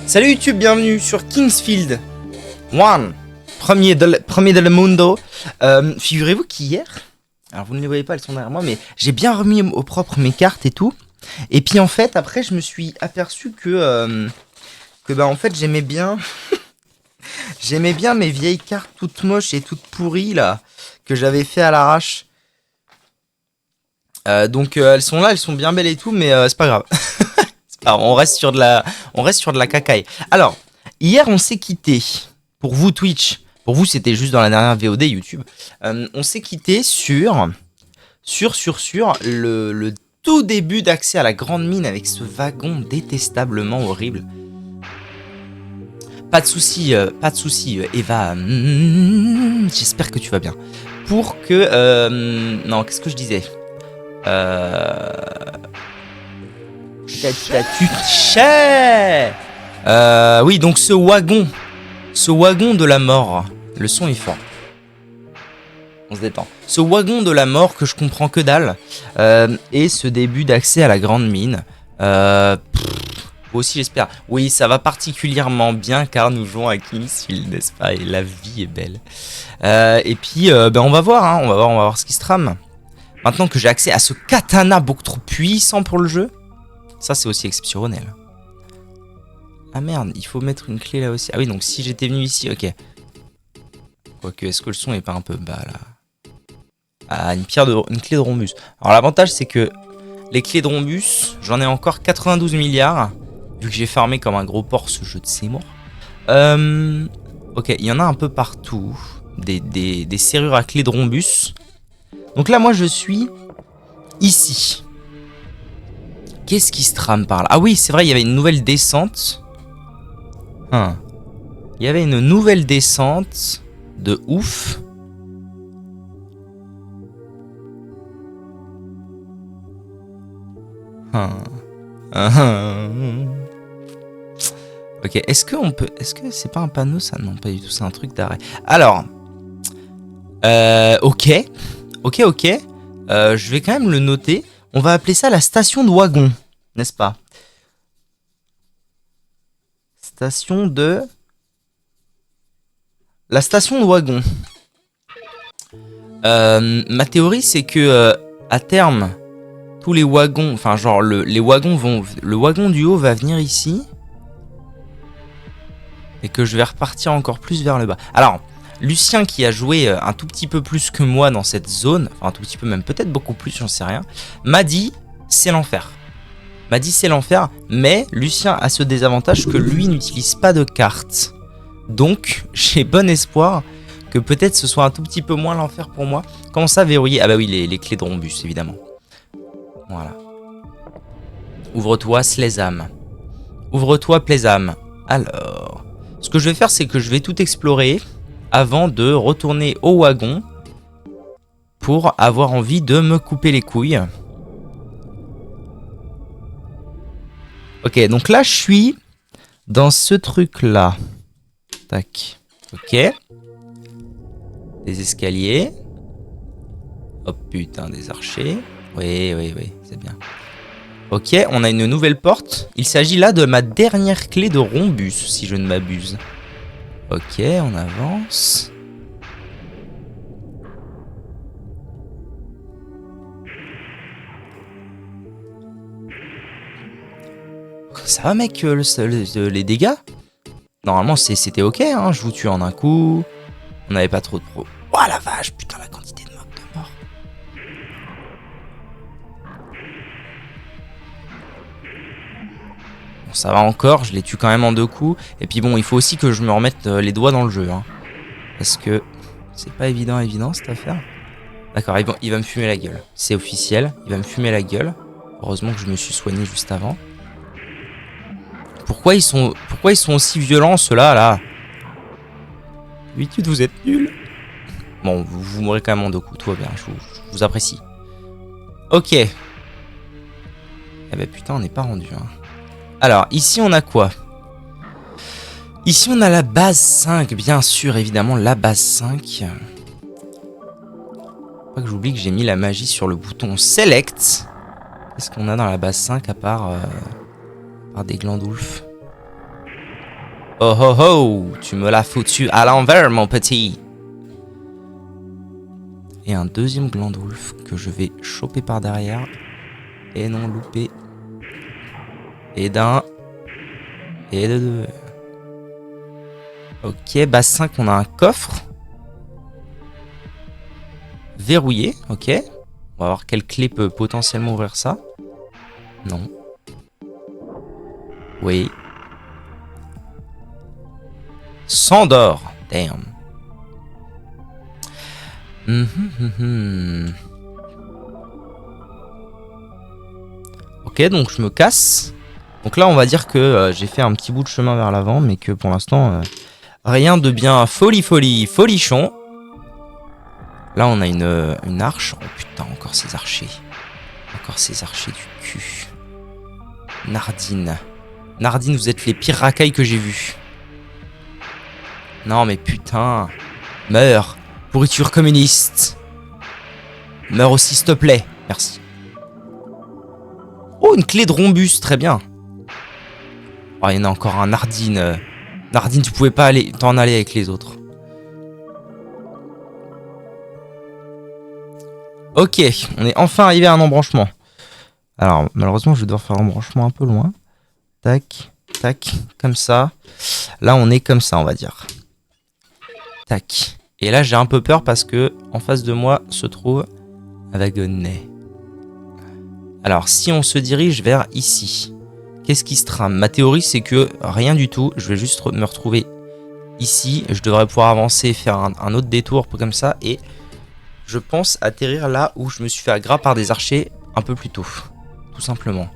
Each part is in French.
Salut YouTube, bienvenue sur Kingsfield One, premier de le mundo. Figurez-vous qu'hier, alors vous ne les voyez pas, elles sont derrière moi, mais j'ai bien remis au propre mes cartes et tout. Et puis en fait, après, je me suis aperçu que bah en fait, j'aimais bien, j'aimais bien mes vieilles cartes toutes moches et toutes pourries là, que j'avais fait à l'arrache. Donc elles sont là, elles sont bien belles et tout, mais c'est pas grave. Alors, on reste sur de la cacaille. Alors, hier on s'est quitté. Pour vous Twitch, pour vous c'était juste dans la dernière VOD YouTube. On s'est quitté sur le tout début d'accès à la grande mine avec ce wagon détestablement horrible. Pas de souci, Eva. J'espère que tu vas bien. Pour que non, qu'est-ce que je disais? Oui, donc ce wagon de la mort, le son est fort. On se détend. Ce wagon de la mort que je comprends que dalle, et ce début d'accès à la grande mine. Aussi j'espère. Oui, ça va particulièrement bien car nous jouons à Kingsfield, n'est-ce pas? Et la vie est belle. Et puis, on va voir, hein, on va voir ce qui se trame. Maintenant que j'ai accès à ce katana beaucoup trop puissant pour le jeu. Ça, c'est aussi exceptionnel. Ah merde, il faut mettre une clé là aussi. Ah oui, donc si j'étais venu ici, ok. Quoique, est-ce que le son est pas un peu bas là? Ah, une clé de rhombus. Alors l'avantage, c'est que les clés de rhombus, j'en ai encore 92 milliards. Vu que j'ai farmé comme un gros porc ce jeu de ces morts. Ok, il y en a un peu partout. Des serrures à clé de rhombus. Donc là, moi, je suis ici. Qu'est-ce qui se trame par là? Ah oui, c'est vrai, il y avait une nouvelle descente. Il y avait une nouvelle descente de ouf. Ok, est-ce que c'est pas un panneau ça? Non, pas du tout, c'est un truc d'arrêt. Alors, ok. Je vais quand même le noter. On va appeler ça la station de wagon, n'est-ce pas? La station de wagon. Ma théorie, c'est que à terme, tous les wagons, enfin genre les wagons vont, le wagon du haut va venir ici, et que je vais repartir encore plus vers le bas. Alors, Lucien qui a joué un tout petit peu plus que moi dans cette zone, enfin un tout petit peu même, peut-être beaucoup plus, j'en sais rien, m'a dit c'est l'enfer. Mais Lucien a ce désavantage que lui n'utilise pas de carte. Donc j'ai bon espoir que peut-être ce soit un tout petit peu moins l'enfer pour moi. Comment ça verrouiller? Ah bah oui, les clés de rhombus évidemment. Voilà. Ouvre-toi Slezam. Ouvre-toi Plaisam. Alors, ce que je vais faire, c'est que je vais tout explorer avant de retourner au wagon pour avoir envie de me couper les couilles. Ok, donc là, je suis dans ce truc-là. Tac. Ok. Des escaliers. Oh putain, des archers. Oui, c'est bien. Ok, on a une nouvelle porte. Il s'agit là de ma dernière clé de rhombus, si je ne m'abuse. Ok, on avance. Ça va mec, les dégâts? Normalement c'était ok, hein, je vous tue en un coup. On n'avait pas trop de pro. Oh la vache, putain la quantité de morts. Bon, ça va encore, je les tue quand même en 2 coups. Et puis bon, il faut aussi que je me remette les doigts dans le jeu. Hein, parce que c'est pas évident cette affaire. D'accord, il va me fumer la gueule. C'est officiel, il va me fumer la gueule. Heureusement que je me suis soigné juste avant. Pourquoi ils sont aussi violents ceux-là là? D'habitude vous êtes nuls. Bon, vous mourrez quand même en 2 coups, tout va bien, je vous apprécie. Ok. Eh ben putain, on n'est pas rendu. Hein. Alors, ici on a quoi? Ici on a la base 5, bien sûr, évidemment, la base 5. Pas que j'oublie que j'ai mis la magie sur le bouton Select. Qu'est-ce qu'on a dans la base 5 à part des glandoulfs? Oh oh oh, tu me l'as foutu à l'envers, mon petit. Et un deuxième Glandwolf que je vais choper par derrière. Et non louper. Et d'un. Et de deux. Ok, base 5, on a un coffre. Verrouillé, ok. On va voir quelle clé peut potentiellement ouvrir ça. Non. Oui. 100 d'or. Damn. Ok, donc je me casse. Donc là, on va dire que j'ai fait un petit bout de chemin vers l'avant, mais que pour l'instant, rien de bien folichon. Là, on a une arche. Oh putain, encore ces archers. Encore ces archers du cul. Nardine. Nardine, vous êtes les pires racailles que j'ai vus. Non, mais putain. Meurs. Pourriture communiste. Meurs aussi, s'il te plaît. Merci. Oh, une clé de rhombus. Très bien. Oh, il y en a encore un Nardine. Nardine, tu pouvais pas aller t'en aller avec les autres. Ok, on est enfin arrivé à un embranchement. Alors, malheureusement, je vais devoir faire l'embranchement un peu loin. Tac, tac, comme ça. Là, on est comme ça, on va dire. Tac. Et là, j'ai un peu peur parce que en face de moi se trouve un wagonnet. Alors, si on se dirige vers ici, qu'est-ce qui se trame? Ma théorie, c'est que rien du tout. Je vais juste me retrouver ici. Je devrais pouvoir avancer, faire un autre détour comme ça. Et je pense atterrir là où je me suis fait aggravir par des archers un peu plus tôt. Tout simplement.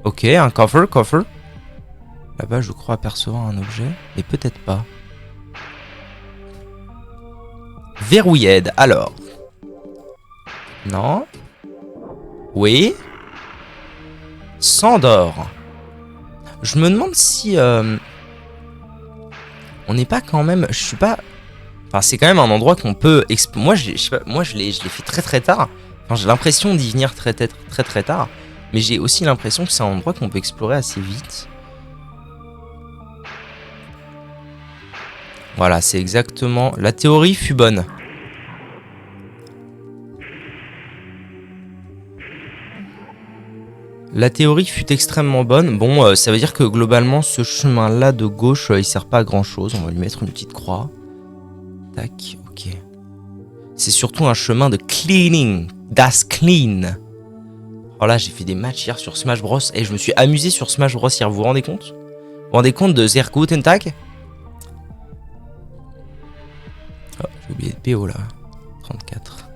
Ok, un coffre. Là-bas, je crois apercevoir un objet, mais peut-être pas. Verrouilled, alors. Non. Oui. 100 d'or. Je me demande si... on n'est pas quand même... Je suis pas... Enfin, c'est quand même un endroit qu'on peut... Moi, je sais pas, moi, je l'ai fait très très tard. Enfin, j'ai l'impression d'y venir très tard. Mais j'ai aussi l'impression que c'est un endroit qu'on peut explorer assez vite. Voilà, c'est exactement... La théorie fut bonne. La théorie fut extrêmement bonne. Bon, ça veut dire que globalement, ce chemin-là de gauche, il sert pas à grand-chose. On va lui mettre une petite croix. Tac, ok. C'est surtout un chemin de cleaning. Das clean. Oh là, j'ai fait des matchs hier sur Smash Bros. Et je me suis amusé sur Smash Bros. Hier, vous vous rendez compte? Vous vous rendez compte de Der Guten Tag? Oh, j'ai oublié de PO là. 34.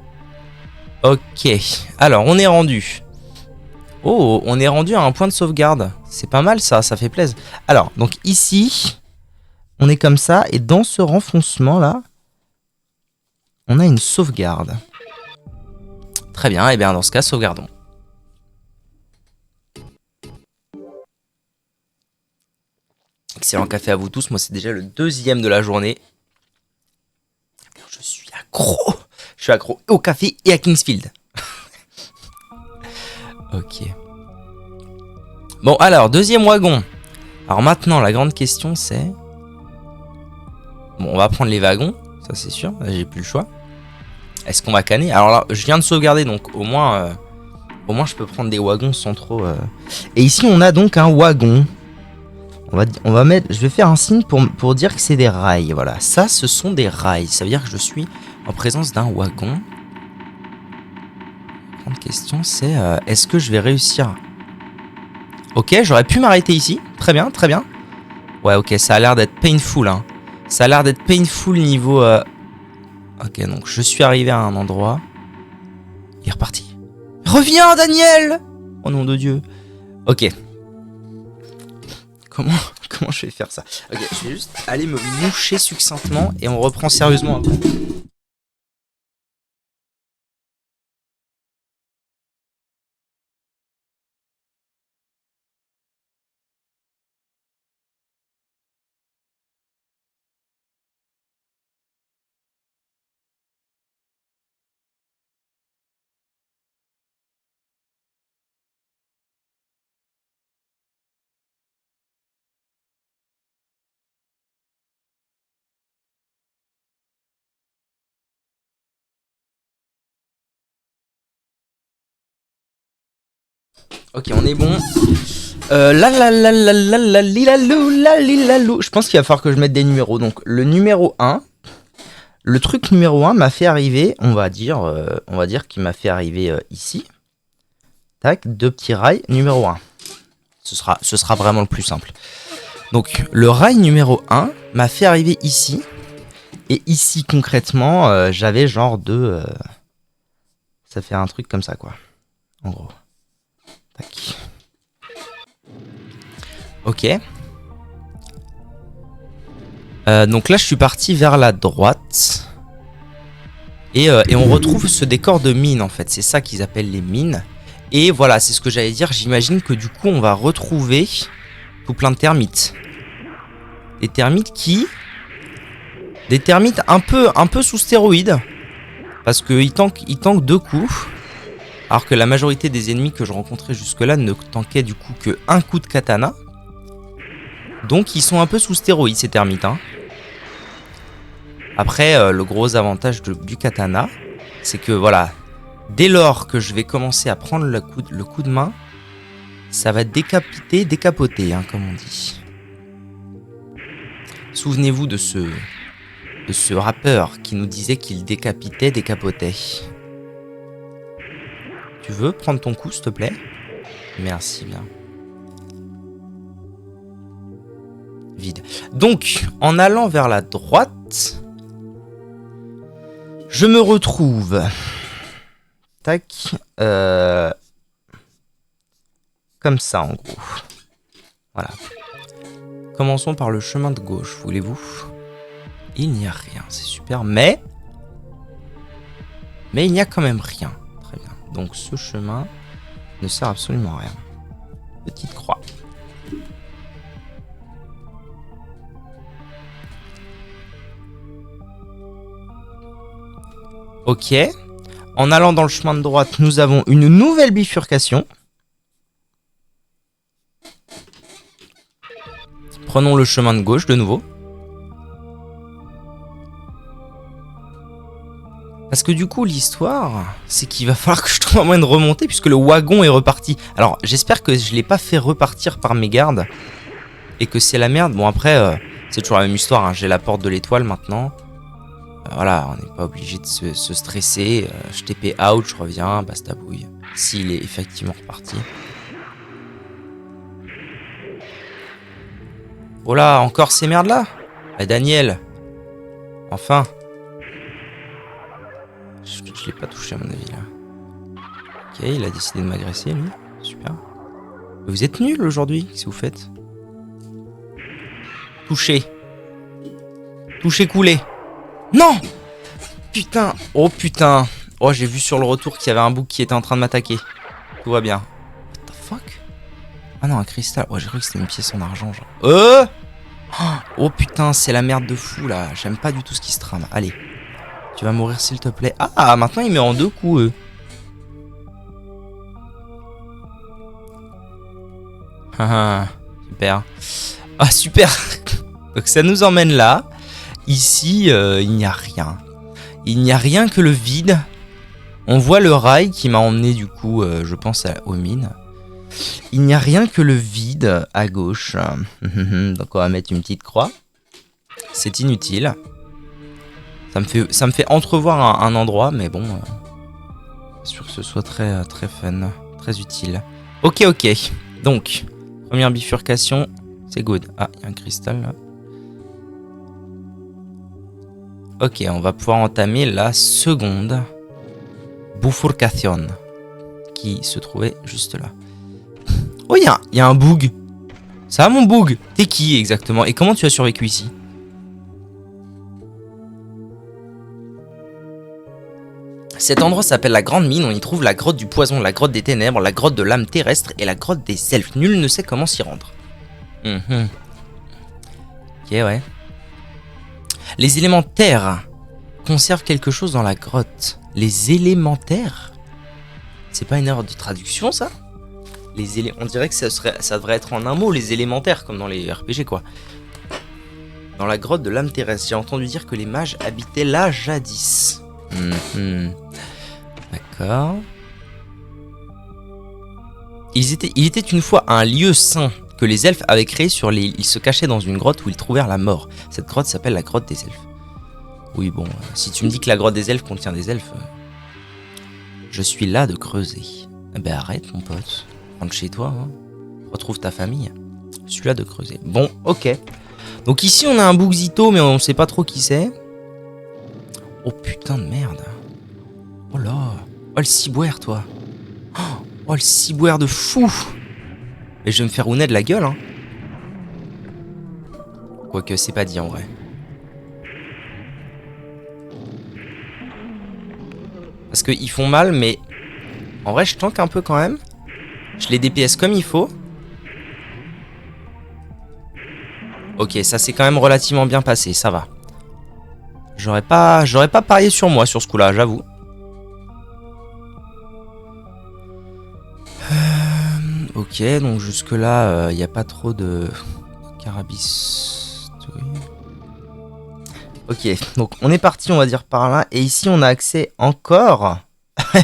Ok. Alors, on est rendu. Oh, on est rendu à un point de sauvegarde. C'est pas mal ça, ça fait plaisir. Alors, donc ici, on est comme ça. Et dans ce renfoncement là, on a une sauvegarde. Très bien, et bien dans ce cas, sauvegardons. Excellent café à vous tous, moi c'est déjà le deuxième de la journée. Je suis accro. Je suis accro au café et à Kingsfield. Ok. Bon alors, deuxième wagon. Alors maintenant, la grande question c'est... Bon, on va prendre les wagons, ça c'est sûr, j'ai plus le choix. Est-ce qu'on va canner? Alors là, je viens de sauvegarder, donc au moins je peux prendre des wagons sans trop... Et ici, on a donc un wagon. On va mettre... Je vais faire un signe pour dire que c'est des rails. Voilà, ça, ce sont des rails. Ça veut dire que je suis en présence d'un wagon. La grande question, c'est... est-ce que je vais réussir? Ok, j'aurais pu m'arrêter ici. Très bien, très bien. Ouais, ok, ça a l'air d'être painful, hein. Ça a l'air d'être painful niveau... Ok, donc je suis arrivé à un endroit. Il est reparti. Reviens, Daniel! Oh nom de Dieu. Ok. Comment je vais faire ça? Ok, je vais juste aller me moucher succinctement et on reprend sérieusement après. Ok, on est bon. Lilalou. Je pense qu'il va falloir que je mette des numéros. Donc, le numéro 1. Le truc numéro 1 m'a fait arriver, on va dire qu'il m'a fait arriver ici. Tac, 2 petits rails, numéro 1. Ce sera vraiment le plus simple. Donc, le rail numéro 1 m'a fait arriver ici. Et ici, concrètement, j'avais genre deux... ça fait un truc comme ça, quoi. En gros. Tac. Ok. Donc là, je suis parti vers la droite. Et on retrouve ce décor de mine, en fait. C'est ça qu'ils appellent les mines. Et voilà, c'est ce que j'allais dire. J'imagine que du coup, on va retrouver tout plein de termites. Des termites qui... Des termites un peu sous stéroïdes. Parce qu'ils tankent 2 coups. Alors que la majorité des ennemis que je rencontrais jusque-là ne tankaient du coup que 1 coup de katana. Donc ils sont un peu sous stéroïdes, ces termites, hein. Après, le gros avantage du katana, c'est que voilà, dès lors que je vais commencer à prendre le coup de main, ça va décapoter, hein, comme on dit. Souvenez-vous de ce rappeur qui nous disait qu'il décapotait. Tu veux prendre ton coup, s'il te plaît? Merci bien. Vide. Donc, en allant vers la droite, je me retrouve... Tac. Comme ça, en gros. Voilà. Commençons par le chemin de gauche, voulez-vous? Il n'y a rien, c'est super, mais il n'y a quand même rien. Très bien. Donc ce chemin ne sert absolument à rien. Petite croix. Ok. En allant dans le chemin de droite, nous avons une nouvelle bifurcation. Prenons le chemin de gauche de nouveau. Parce que du coup, l'histoire, c'est qu'il va falloir que je trouve un moyen de remonter puisque le wagon est reparti. Alors, j'espère que je ne l'ai pas fait repartir par mes gardes et que c'est la merde. Bon, après, c'est toujours la même histoire, hein. J'ai la porte de l'étoile maintenant. Voilà, on n'est pas obligé de se stresser. Je TP out, je reviens, basta bouille. S'il est effectivement reparti. Oh là, encore ces merdes là. Bah, Daniel. Enfin. Je l'ai pas touché à mon avis là. Ok, il a décidé de m'agresser lui. Super. Vous êtes nuls aujourd'hui, qu'est-ce que vous faites? Touché. Touché coulé. Non! Putain. Oh putain. Oh, j'ai vu sur le retour qu'il y avait un bouc qui était en train de m'attaquer. Tout va bien. What the fuck? Ah non, un cristal. Oh, j'ai cru que c'était une pièce en argent genre. Oh putain, c'est la merde de fou là. J'aime pas du tout ce qui se trame. Allez. Tu vas mourir s'il te plaît. Ah, maintenant il met en 2 coups, super. Ah, super. Donc ça nous emmène là. Ici, il n'y a rien. Il n'y a rien que le vide. On voit le rail qui m'a emmené du coup, je pense, aux mines. Il n'y a rien que le vide à gauche. Donc on va mettre une petite croix. C'est inutile. Ça me fait entrevoir un endroit, mais bon, sûr que ce soit très, très fun, très utile. Ok. Donc, première bifurcation, c'est good. Ah, il y a un cristal là. Ok, on va pouvoir entamer la seconde bifurcation qui se trouvait juste là. Oh, il y a un bug. Ça va mon bug? T'es qui exactement? Et comment tu as survécu ici? Cet endroit s'appelle la Grande Mine, on y trouve la grotte du poison, la grotte des ténèbres, la grotte de l'âme terrestre et la grotte des elfes. Nul ne sait comment s'y rendre. Ok, ouais. Les élémentaires conservent quelque chose dans la grotte. Les élémentaires? C'est pas une erreur de traduction, ça? On dirait que ça devrait être en un mot, les élémentaires, comme dans les RPG, quoi. Dans la grotte de l'âme terrestre, j'ai entendu dire que les mages habitaient là jadis. D'accord. Il était une fois un lieu saint que les elfes avaient créé sur l'île. Ils se cachaient dans une grotte où ils trouvèrent la mort. Cette grotte s'appelle la grotte des elfes. Oui, bon, si tu me dis que la grotte des elfes contient des elfes, je suis là de creuser. Eh ben arrête, mon pote. Rentre chez toi, hein. Retrouve ta famille. Je suis là de creuser. Bon, ok. Donc ici, on a un Bouxito, mais on sait pas trop qui c'est. Oh putain de merde. Oh là. Oh le ciboire, toi. Oh le ciboire de fou. Et je vais me faire rouner de la gueule, hein. Quoique, c'est pas dit en vrai. Parce qu'ils font mal, mais... En vrai, je tank un peu quand même. Je les DPS comme il faut. Ok, ça s'est quand même relativement bien passé, ça va. J'aurais pas parié sur moi sur ce coup-là, j'avoue. Ok, donc jusque-là, il n'y a pas trop de carabis. Ok, donc on est parti, on va dire par là. Et ici, on a accès encore à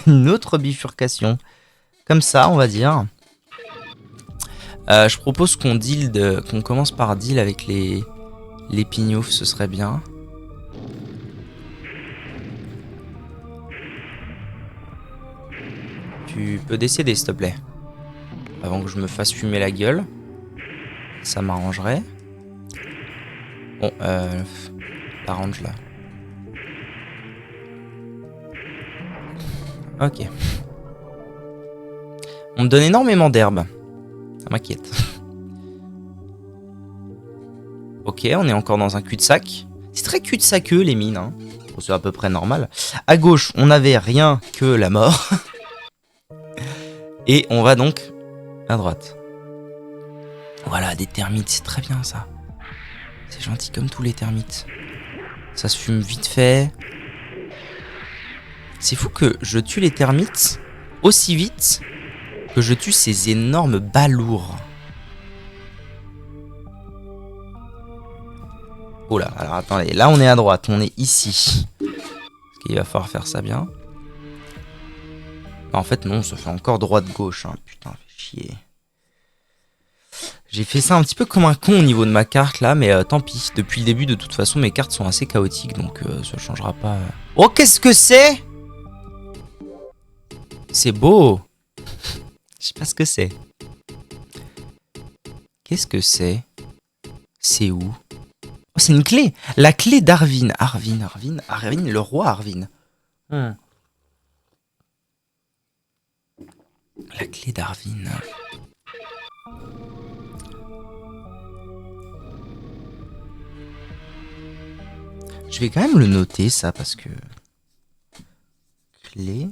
une autre bifurcation. Comme ça, on va dire. Je propose qu'on qu'on commence par deal avec les pignoufs, ce serait bien. Tu peux décéder, s'il te plaît. Avant que je me fasse fumer la gueule. Ça m'arrangerait. Bon, t'arranges là. Ok. On me donne énormément d'herbes. Ça m'inquiète. Ok, on est encore dans un cul-de-sac. C'est très cul-de-saceux les mines, hein. C'est à peu près normal. À gauche, on n'avait rien que la mort. Et on va donc à droite. Voilà, des termites, c'est très bien ça. C'est gentil comme tous les termites. Ça se fume vite fait. C'est fou que je tue les termites aussi vite que je tue ces énormes balourds. Oh là, alors attendez, là on est à droite, on est ici. Parce qu'il va falloir faire ça bien. En fait non, ça fait encore droite-gauche, hein. Putain, fait chier. J'ai fait ça un petit peu comme un con au niveau de ma carte là, mais tant pis. Depuis le début, de toute façon, mes cartes sont assez chaotiques, donc ça changera pas. Oh, qu'est-ce que c'est? C'est beau. Je sais pas ce que c'est. Qu'est-ce que c'est? C'est où? Oh, c'est une clé. La clé d'Arvin. Arvin, le roi Arvin. La clé d'Arvin. Je vais quand même le noter, ça, parce que... Clé...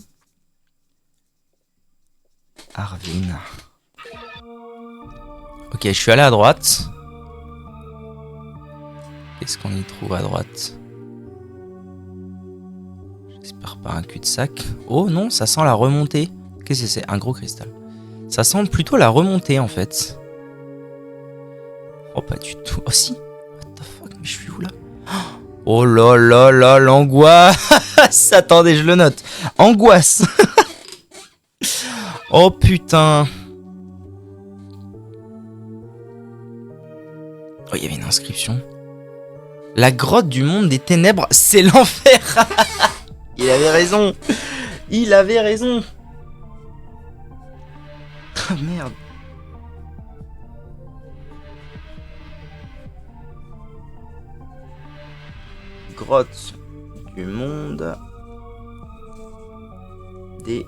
Arvin. Ok, je suis allé à droite. Qu'est-ce qu'on y trouve à droite? J'espère pas un cul-de-sac. Oh non, ça sent la remontée. Qu'est-ce que c'est? Un gros cristal. Ça sent plutôt la remontée, en fait. Oh, pas du tout. Oh, si. What the fuck? Mais je suis où, là? Oh là là là, l'angoisse. Attendez, je le note. Angoisse. Oh putain. Oh, il y avait une inscription. La grotte du monde des ténèbres, c'est l'enfer. Il avait raison. Il avait raison. Oh merde. Grotte du monde des...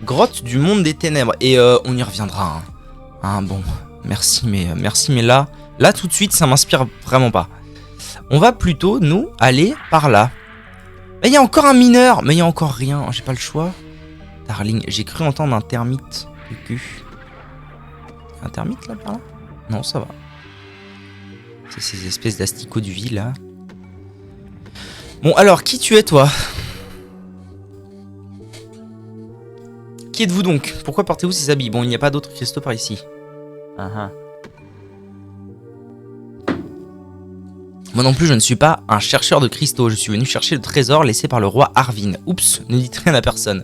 Grotte du monde des ténèbres. Et on y reviendra. Hein, bon, merci, mais là tout de suite, ça m'inspire vraiment pas. On va plutôt, nous, aller par là. Mais il y a encore un mineur. Mais il y a encore rien. J'ai pas le choix. Darling, j'ai cru entendre un termite du cul. Un termite là, par là? Non, ça va. C'est ces espèces d'asticots du vie là. Bon, alors, qui tu es, toi? Qui êtes-vous donc? Pourquoi portez-vous ces habits? Bon, il n'y a pas d'autres cristaux par ici. Moi non plus, je ne suis pas un chercheur de cristaux. Je suis venu chercher le trésor laissé par le roi Arvin. Oups, ne dites rien à personne.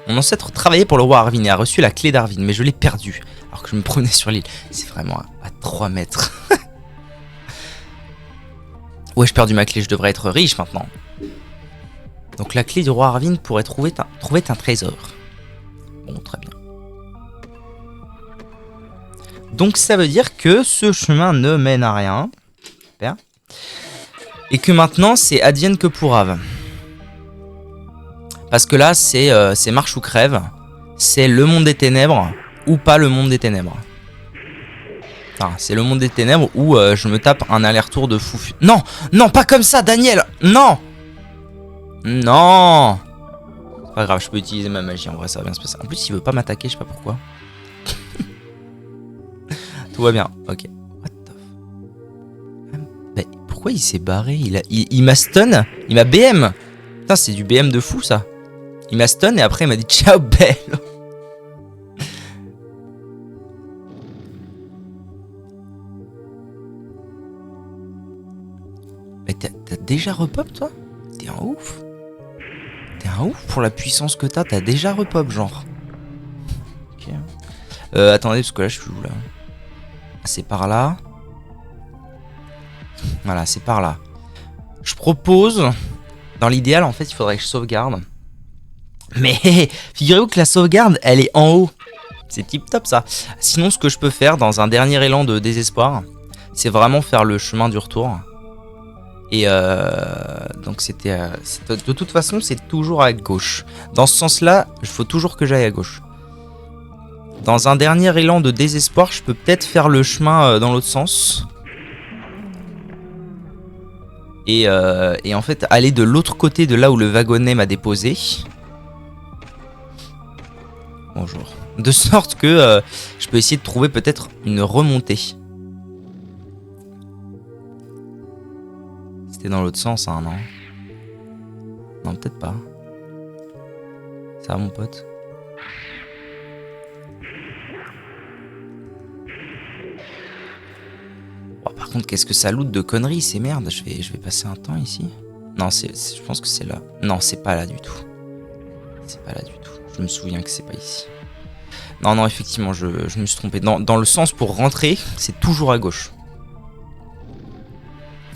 Mon ancêtre travaillait pour le roi Arvin et a reçu la clé d'Arvin, mais je l'ai perdue alors que je me promenais sur l'île. C'est vraiment à 3 mètres. Ouais, j'ai perdu ma clé, je devrais être riche maintenant. Donc la clé du roi Arvin pourrait trouver un trésor. Bon, très bien. Donc ça veut dire que ce chemin ne mène à rien. Super. Et que maintenant c'est advienne que pourrave. Parce que là c'est marche ou crève. C'est le monde des ténèbres ou pas le monde des ténèbres. Enfin, c'est le monde des ténèbres où je me tape un aller-retour de fou. Non, non, pas comme ça, Daniel. Non. Non. C'est pas grave, je peux utiliser ma magie, en vrai ça va bien se passer. En plus il veut pas m'attaquer, je sais pas pourquoi. Tout va bien, ok. What the f... Mais pourquoi il s'est barré? Il m'a stun. Il m'a BM. Putain, c'est du BM de fou ça. Il m'a stun et après il m'a dit ciao bello. Mais t'as déjà repop toi? T'es un ouf. T'es un ouf pour la puissance que t'as déjà repop genre. Ok. Attendez parce que là je suis où là? C'est par là. Voilà, c'est par là. Je propose, dans l'idéal en fait il faudrait que je sauvegarde. Mais figurez-vous que la sauvegarde elle est en haut. C'est tip top ça. Sinon ce que je peux faire dans un dernier élan de désespoir, c'est vraiment faire le chemin du retour. Et donc c'était... de toute façon c'est toujours à gauche. Dans ce sens là, il faut toujours que j'aille à gauche. Dans un dernier élan de désespoir, je peux peut-être faire le chemin dans l'autre sens. Et en fait aller de l'autre côté de là où le wagonnet m'a déposé. Bonjour. De sorte que je peux essayer de trouver peut-être une remontée. C'était dans l'autre sens, hein, non? Non, peut-être pas. Ça va, mon pote? Oh, par contre, qu'est-ce que ça loot de conneries, ces merdes. Je vais passer un temps ici. Non, je pense que c'est là. Non, c'est pas là du tout. C'est pas là du tout. Je me souviens que c'est pas ici. Non, non, effectivement, je me suis trompé. Dans le sens pour rentrer, c'est toujours à gauche.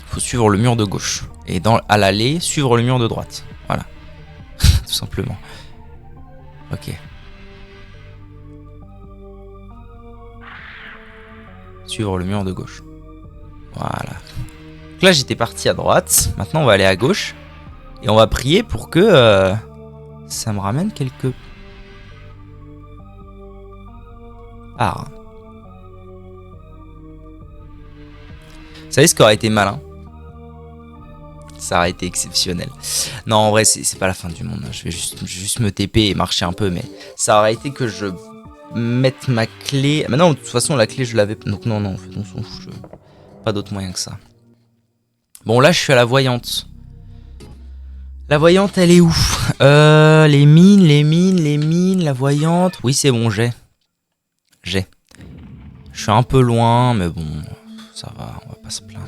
Faut suivre le mur de gauche. Et à l'allée, suivre le mur de droite. Voilà. Tout simplement. Ok. Suivre le mur de gauche. Voilà. Donc là, j'étais parti à droite. Maintenant, on va aller à gauche. Et on va prier pour que ça me ramène quelques... Ah. Vous savez ce qui aurait été malin? Ça aurait été exceptionnel. Non, en vrai, c'est pas la fin du monde. Je vais juste me TP et marcher un peu, mais ça aurait été que je mette ma clé... Mais non, de toute façon, la clé, je l'avais... Donc non, en fait, on s'en fout. Pas d'autre moyen que ça. Bon, là, je suis à la voyante. La voyante, elle est où? Les mines, la voyante... Oui, c'est bon, j'ai. Je suis un peu loin, mais bon, ça va, on va pas se plaindre.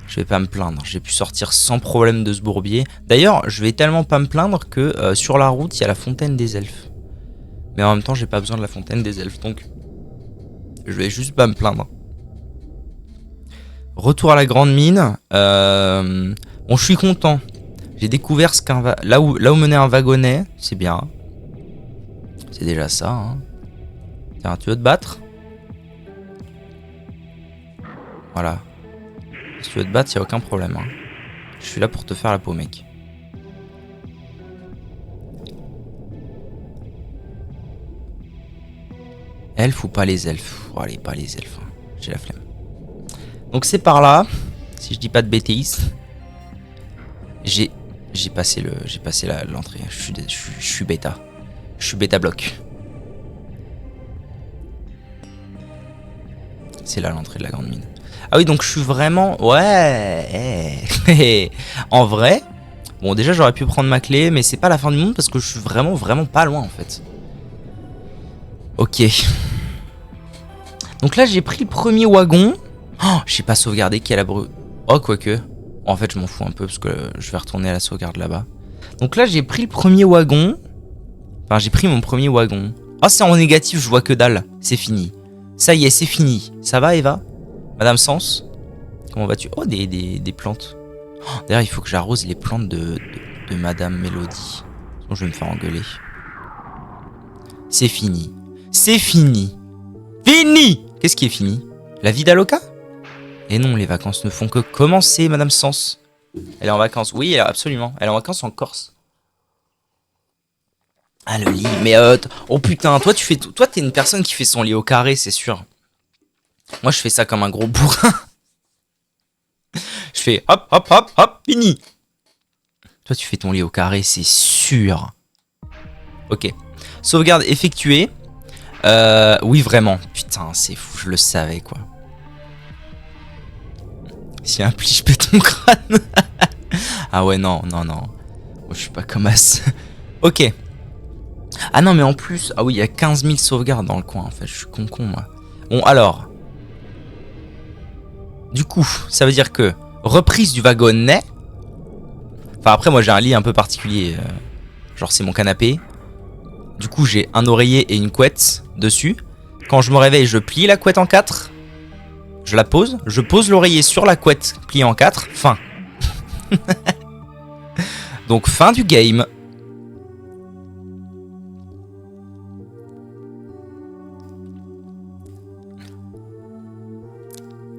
Je vais pas me plaindre, j'ai pu sortir sans problème de ce bourbier. D'ailleurs, je vais tellement pas me plaindre que sur la route, il y a la fontaine des elfes. Mais en même temps, j'ai pas besoin de la fontaine des elfes, donc je vais juste pas me plaindre. Retour à la grande mine. Bon, je suis content. J'ai découvert là où menait un wagonnet, c'est bien. C'est déjà ça, hein. Tiens, tu veux te battre? Voilà. Si tu veux te battre, y'a aucun problème. Hein. Je suis là pour te faire la peau, mec. Elfes ou pas les elfes? Oh, allez, pas les elfes. Hein. J'ai la flemme. Donc c'est par là. Si je dis pas de bêtises. J'ai passé l'entrée. Je suis bêta. Je suis bêta bloc. C'est là l'entrée de la grande mine. Ah oui, donc je suis vraiment... Ouais. En vrai... Bon, déjà, j'aurais pu prendre ma clé, mais c'est pas la fin du monde parce que je suis vraiment pas loin, en fait. Ok. Donc là, j'ai pris le premier wagon. Oh, j'ai pas sauvegardé qui a la brûle. Oh, quoique. En fait, je m'en fous un peu parce que je vais retourner à la sauvegarde là-bas. Donc là, j'ai pris le premier wagon Enfin, j'ai pris mon premier wagon. Oh, c'est en négatif, je vois que dalle. C'est fini. Ça y est, c'est fini. Ça va, Eva? Madame Sens? Comment vas-tu? Oh, des plantes. Oh, d'ailleurs, il faut que j'arrose les plantes de Madame Mélodie. Sinon, je vais me faire engueuler. C'est fini. C'est fini. Fini! Qu'est-ce qui est fini? La vie d'Aloca? Et non, les vacances ne font que commencer, Madame Sens. Elle est en vacances. Oui, absolument. Elle est en vacances en Corse. Ah, le lit. Mais oh putain, toi t'es une personne qui fait son lit au carré, c'est sûr. Moi, je fais ça comme un gros bourrin. Je fais hop, hop, hop, hop, fini. Toi, tu fais ton lit au carré, c'est sûr. Ok. Sauvegarde effectuée. Oui, vraiment. Putain, c'est fou, je le savais, quoi. Si un pli, je pète ton crâne. Ah ouais, non, non, non. Moi, je suis pas comme as. Ok. Ah non, mais en plus... Ah oui, il y a 15 000 sauvegardes dans le coin, en fait. Je suis con, moi. Bon, alors... Du coup, ça veut dire que... Reprise du wagonnet. Enfin, après, moi, j'ai un lit un peu particulier. Genre, c'est mon canapé. Du coup, j'ai un oreiller et une couette dessus. Quand je me réveille, je plie la couette en 4. Je la pose. Je pose l'oreiller sur la couette pliée en 4. Fin. Donc, fin du game.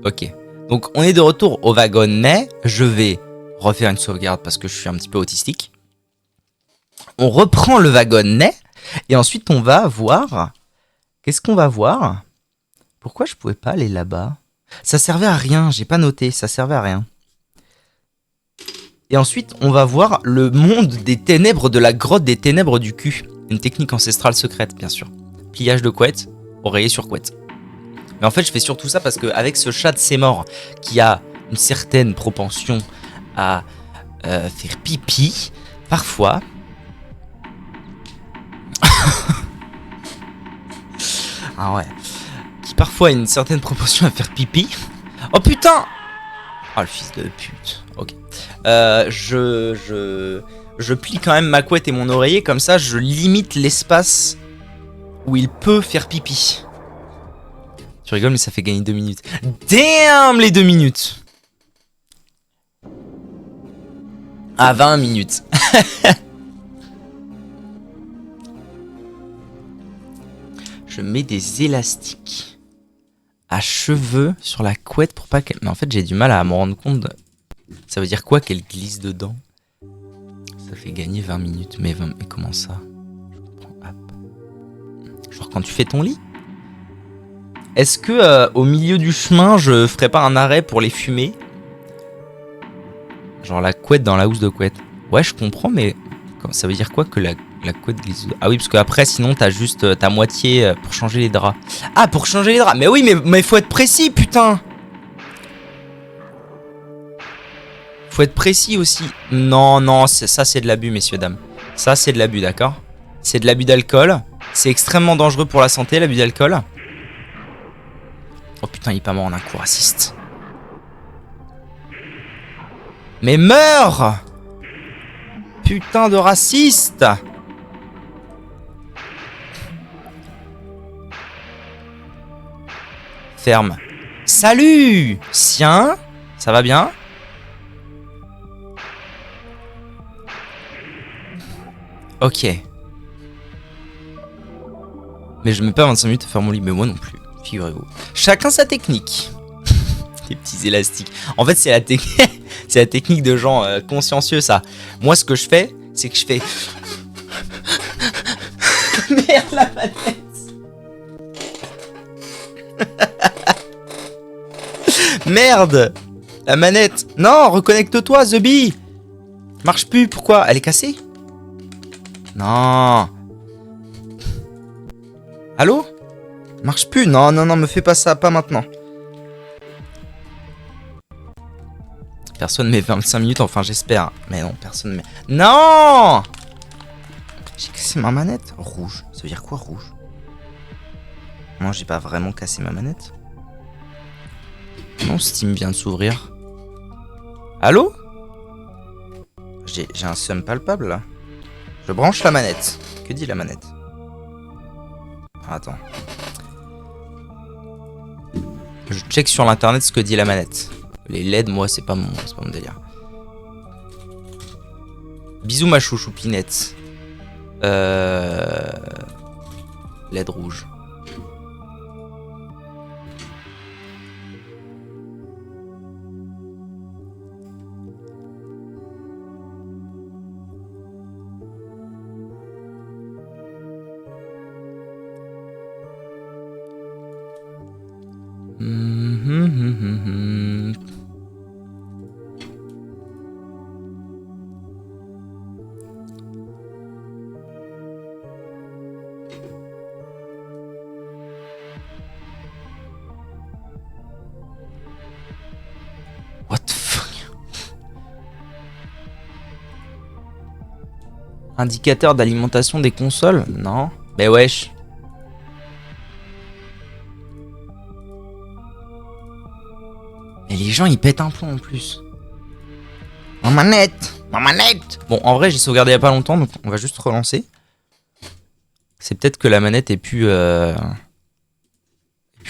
Ok. Donc, on est de retour au wagonnet. Je vais refaire une sauvegarde parce que je suis un petit peu autistique. On reprend le wagonnet. Et ensuite, on va voir... Qu'est-ce qu'on va voir? Pourquoi je pouvais pas aller là-bas? Ça servait à rien, j'ai pas noté, ça servait à rien. Et ensuite, on va voir le monde des ténèbres de la grotte des ténèbres du cul. Une technique ancestrale secrète, bien sûr. Pliage de couette, oreiller sur couette. Mais en fait, je fais surtout ça parce qu'avec ce chat de ses morts qui a une certaine propension à faire pipi, parfois... Ah ouais. Qui parfois a une certaine proportion à faire pipi. Oh putain! Oh le fils de pute. Ok. Je plie quand même ma couette et mon oreiller. Comme ça, je limite l'espace où il peut faire pipi. Tu rigoles, mais ça fait gagner 2 minutes. Damn les 2 minutes! À 20 minutes. Je mets des élastiques à cheveux sur la couette pour pas qu'elle... Mais en fait, j'ai du mal à me rendre compte. Ça veut dire quoi qu'elle glisse dedans? Ça fait gagner 20 minutes. Mais comment ça? Genre quand tu fais ton lit? Est-ce que au milieu du chemin, je ferais pas un arrêt pour les fumer? Genre la couette dans la housse de couette. Ouais, je comprends, mais ça veut dire quoi que la couette glisse? Ah oui, parce qu'après, sinon, t'as juste ta moitié pour changer les draps. Ah, pour changer les draps. Mais oui, mais faut être précis, putain. Faut être précis aussi. Non, non, ça, c'est de l'abus, messieurs, dames. Ça, c'est de l'abus, d'accord? C'est de l'abus d'alcool. C'est extrêmement dangereux pour la santé, l'abus d'alcool. Oh putain, il est pas mort en un coup raciste. Mais meurs! Putain de raciste! Ferme. Salut! Sien? Ça va bien? Ok. Mais je mets pas 25 minutes à faire mon lit, mais moi non plus. Figurez-vous. Chacun sa technique. Les petits élastiques. En fait, c'est la, c'est la technique de gens consciencieux, ça. Moi, ce que je fais, c'est que je fais... Merde, la manette. Merde, la manette. Non, reconnecte-toi, The Bee. Marche plus, pourquoi? Elle est cassée? Non. Allô? Marche plus. Non, non, non, me fais pas ça, pas maintenant. Personne met 25 minutes, enfin j'espère. Mais non, personne met... Non! J'ai cassé ma manette. Rouge. Ça veut dire quoi, rouge? Non, j'ai pas vraiment cassé ma manette. Non, Steam vient de s'ouvrir. Allô? J'ai un seum palpable, là. Je branche la manette. Que dit la manette? Ah, attends. Je check sur l'internet ce que dit la manette. Les LED, moi, c'est pas mon délire. Bisous ma chouchoupinette. LED rouge. What the fuck? Indicateur d'alimentation des consoles? Non. Mais wesh. Et les gens ils pètent un plomb en plus. Ma manette! Ma manette! Bon, en vrai, j'ai sauvegardé il y a pas longtemps, donc on va juste relancer. C'est peut-être que la manette est plus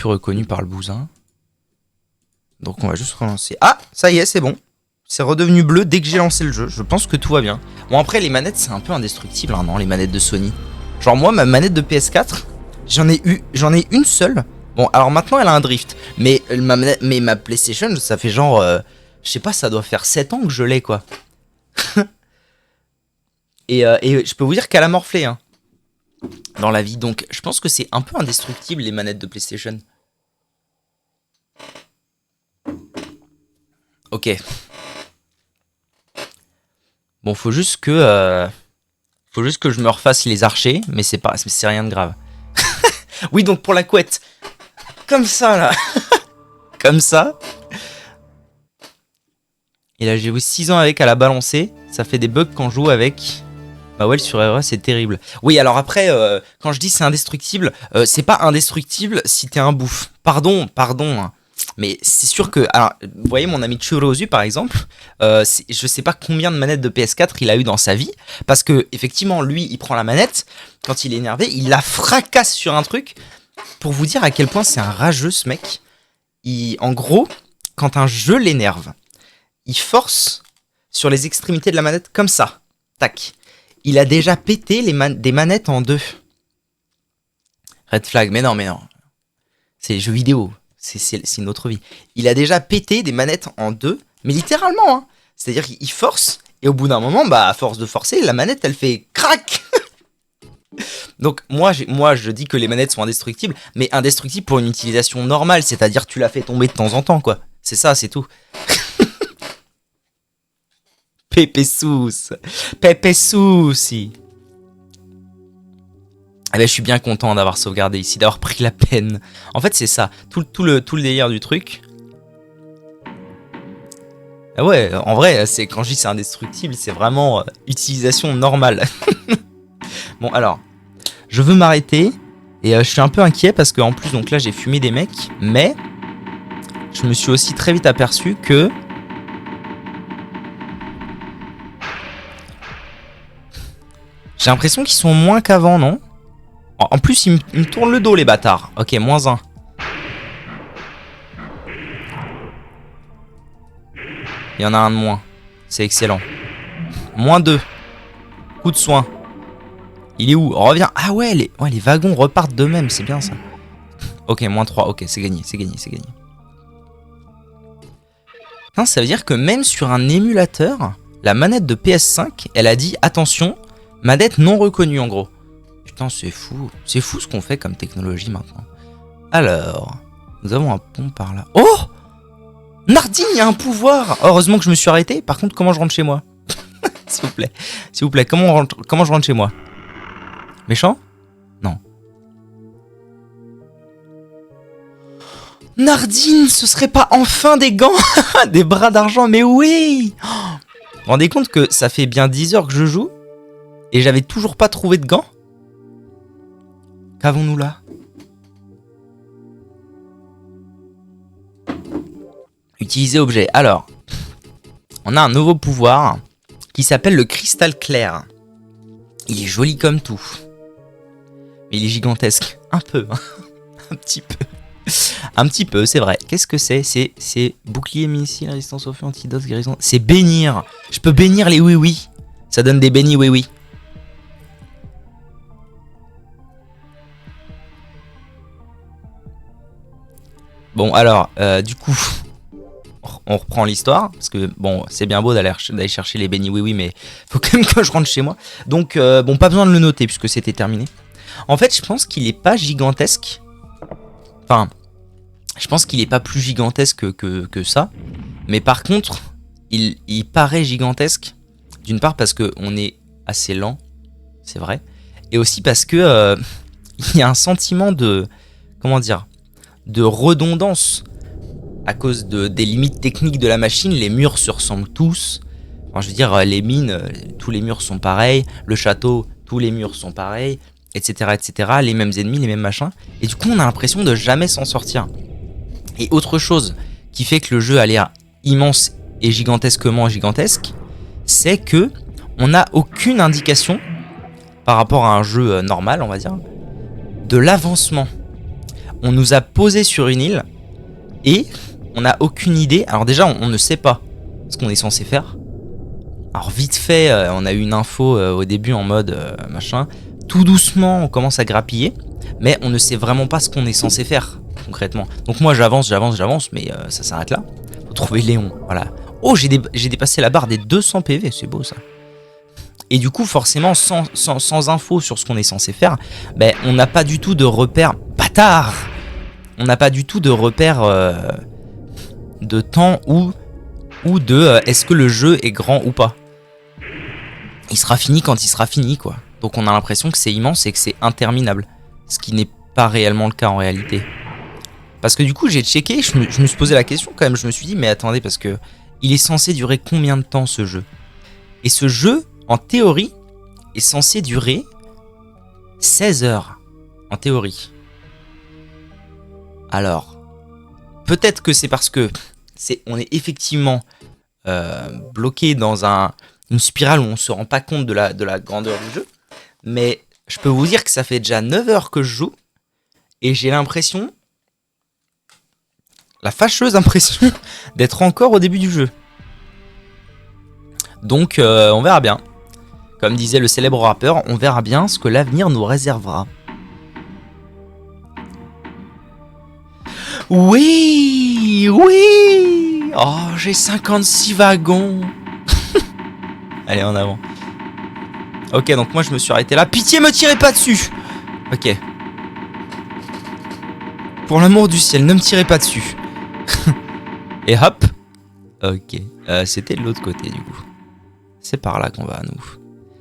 reconnue par le bousin. Donc on va juste relancer. Ah, ça y est, c'est bon. C'est redevenu bleu dès que j'ai lancé le jeu. Je pense que tout va bien. Bon, après, les manettes, c'est un peu indestructible, hein, non, les manettes de Sony. Genre, moi, ma manette de PS4, j'en ai une seule. Bon, alors maintenant, elle a un drift. Mais ma PlayStation, ça fait genre... je sais pas, ça doit faire 7 ans que je l'ai, quoi. et je peux vous dire qu'elle a morflé, hein, dans la vie. Donc, je pense que c'est un peu indestructible, les manettes de PlayStation. Ok. Bon, faut juste que je me refasse les archers, mais c'est rien de grave. Oui, donc pour la couette, comme ça là, comme ça. Et là, j'ai eu 6 ans avec à la balancer. Ça fait des bugs quand je joue avec. Bah ouais, sur RE, c'est terrible. Oui, alors après, quand je dis c'est indestructible, c'est pas indestructible si t'es un bouffe. Pardon. Hein. Mais c'est sûr que, alors, vous voyez mon ami Churozu par exemple, je sais pas combien de manettes de PS4 il a eu dans sa vie, parce que effectivement lui il prend la manette, quand il est énervé, il la fracasse sur un truc, pour vous dire à quel point c'est un rageux ce mec. En gros, quand un jeu l'énerve, il force sur les extrémités de la manette comme ça, tac. Il a déjà pété des manettes en deux. Red flag, mais non, c'est les jeux vidéo. C'est une autre vie. Il a déjà pété des manettes en deux, mais littéralement, hein. C'est-à-dire qu'il force, et au bout d'un moment, bah, à force de forcer, la manette, elle fait crac. Donc, moi, je dis que les manettes sont indestructibles, mais indestructibles pour une utilisation normale, c'est-à-dire tu la fais tomber de temps en temps, quoi. C'est ça, c'est tout. Pépé Souci. Eh ben, je suis bien content d'avoir sauvegardé ici, d'avoir pris la peine. En fait, c'est ça, tout le délire du truc. Ah ouais, en vrai, quand je dis c'est indestructible, c'est vraiment utilisation normale. Bon, alors, je veux m'arrêter. Et je suis un peu inquiet parce qu'en plus, donc là, j'ai fumé des mecs. Mais, je me suis aussi très vite aperçu que... J'ai l'impression qu'ils sont moins qu'avant, non? En plus, ils me tournent le dos, les bâtards. Ok, moins 1. Il y en a un de moins. C'est excellent. Moins 2. Coup de soin. Il est où? Reviens. Ah ouais, les wagons repartent d'eux-mêmes. C'est bien ça. Ok, moins 3. Ok, c'est gagné. Hein, ça veut dire que même sur un émulateur, la manette de PS5, elle a dit attention, manette non reconnue en gros. Putain, c'est fou. C'est fou ce qu'on fait comme technologie maintenant. Alors, nous avons un pont par là. Oh! Nardine, il y a un pouvoir! Heureusement que je me suis arrêté. Par contre, comment je rentre chez moi? S'il vous plaît, comment je rentre chez moi? Méchant? Non. Nardine, ce serait pas enfin des gants? Des bras d'argent, mais oui! Vous vous rendez compte que ça fait bien 10 heures que je joue et j'avais toujours pas trouvé de gants? Qu'avons-nous là? Utiliser objet. Alors, on a un nouveau pouvoir qui s'appelle le cristal clair. Il est joli comme tout. Mais il est gigantesque. Un peu, hein. Un petit peu. Un petit peu, c'est vrai. Qu'est-ce que c'est? C'est bouclier, missile, résistance au feu, antidote, guérison. C'est bénir. Je peux bénir les oui-oui. Ça donne des bénis oui-oui. Bon, alors, du coup, on reprend l'histoire. Parce que, bon, c'est bien beau d'aller chercher les bénis oui-oui, mais faut quand même que je rentre chez moi. Donc, bon, pas besoin de le noter puisque c'était terminé. En fait, je pense qu'il est pas gigantesque. Enfin, je pense qu'il est pas plus gigantesque que ça. Mais par contre, il paraît gigantesque. D'une part parce qu'on est assez lent, c'est vrai. Et aussi parce que il y a un sentiment de... Comment dire? De redondance. À cause des limites techniques de la machine, les murs se ressemblent tous. Enfin, je veux dire, les mines, tous les murs sont pareils. Le château, tous les murs sont pareils. Etc, etc. Les mêmes ennemis, les mêmes machins. Et du coup, on a l'impression de jamais s'en sortir. Et autre chose qui fait que le jeu a l'air immense et gigantesquement gigantesque, c'est que on n'a aucune indication, par rapport à un jeu normal, on va dire, de l'avancement. On nous a posé sur une île et on n'a aucune idée. Alors déjà, on ne sait pas ce qu'on est censé faire. Alors vite fait, on a eu une info au début en mode machin. Tout doucement, on commence à grappiller, mais on ne sait vraiment pas ce qu'on est censé faire concrètement. Donc moi, j'avance, mais ça s'arrête là. Faut trouver Léon, voilà. Oh, j'ai dépassé la barre des 200 PV, c'est beau ça. Et du coup, forcément, sans info sur ce qu'on est censé faire, ben, on n'a pas du tout de repère. Bâtard! On n'a pas du tout de repère de temps ou de est-ce que le jeu est grand ou pas. Il sera fini quand il sera fini, quoi. Donc on a l'impression que c'est immense et que c'est interminable. Ce qui n'est pas réellement le cas en réalité. Parce que du coup, j'ai checké, je me suis posé la question quand même. Je me suis dit, mais attendez, parce que il est censé durer combien de temps ce jeu? Et ce jeu, en théorie, est censé durer 16 heures. En théorie. Alors, peut-être que c'est parce que on est effectivement bloqué dans une spirale où on se rend pas compte de la grandeur du jeu. Mais je peux vous dire que ça fait déjà 9 heures que je joue. Et j'ai l'impression, la fâcheuse impression, d'être encore au début du jeu. Donc on verra bien. Comme disait le célèbre rappeur, on verra bien ce que l'avenir nous réservera. Oui, oui. Oh, j'ai 56 wagons. Allez, en avant. Ok, donc moi je me suis arrêté là. Pitié, me tirez pas dessus. Ok. Pour l'amour du ciel, ne me tirez pas dessus. Et hop. Ok. C'était de l'autre côté du coup. C'est par là qu'on va, nous.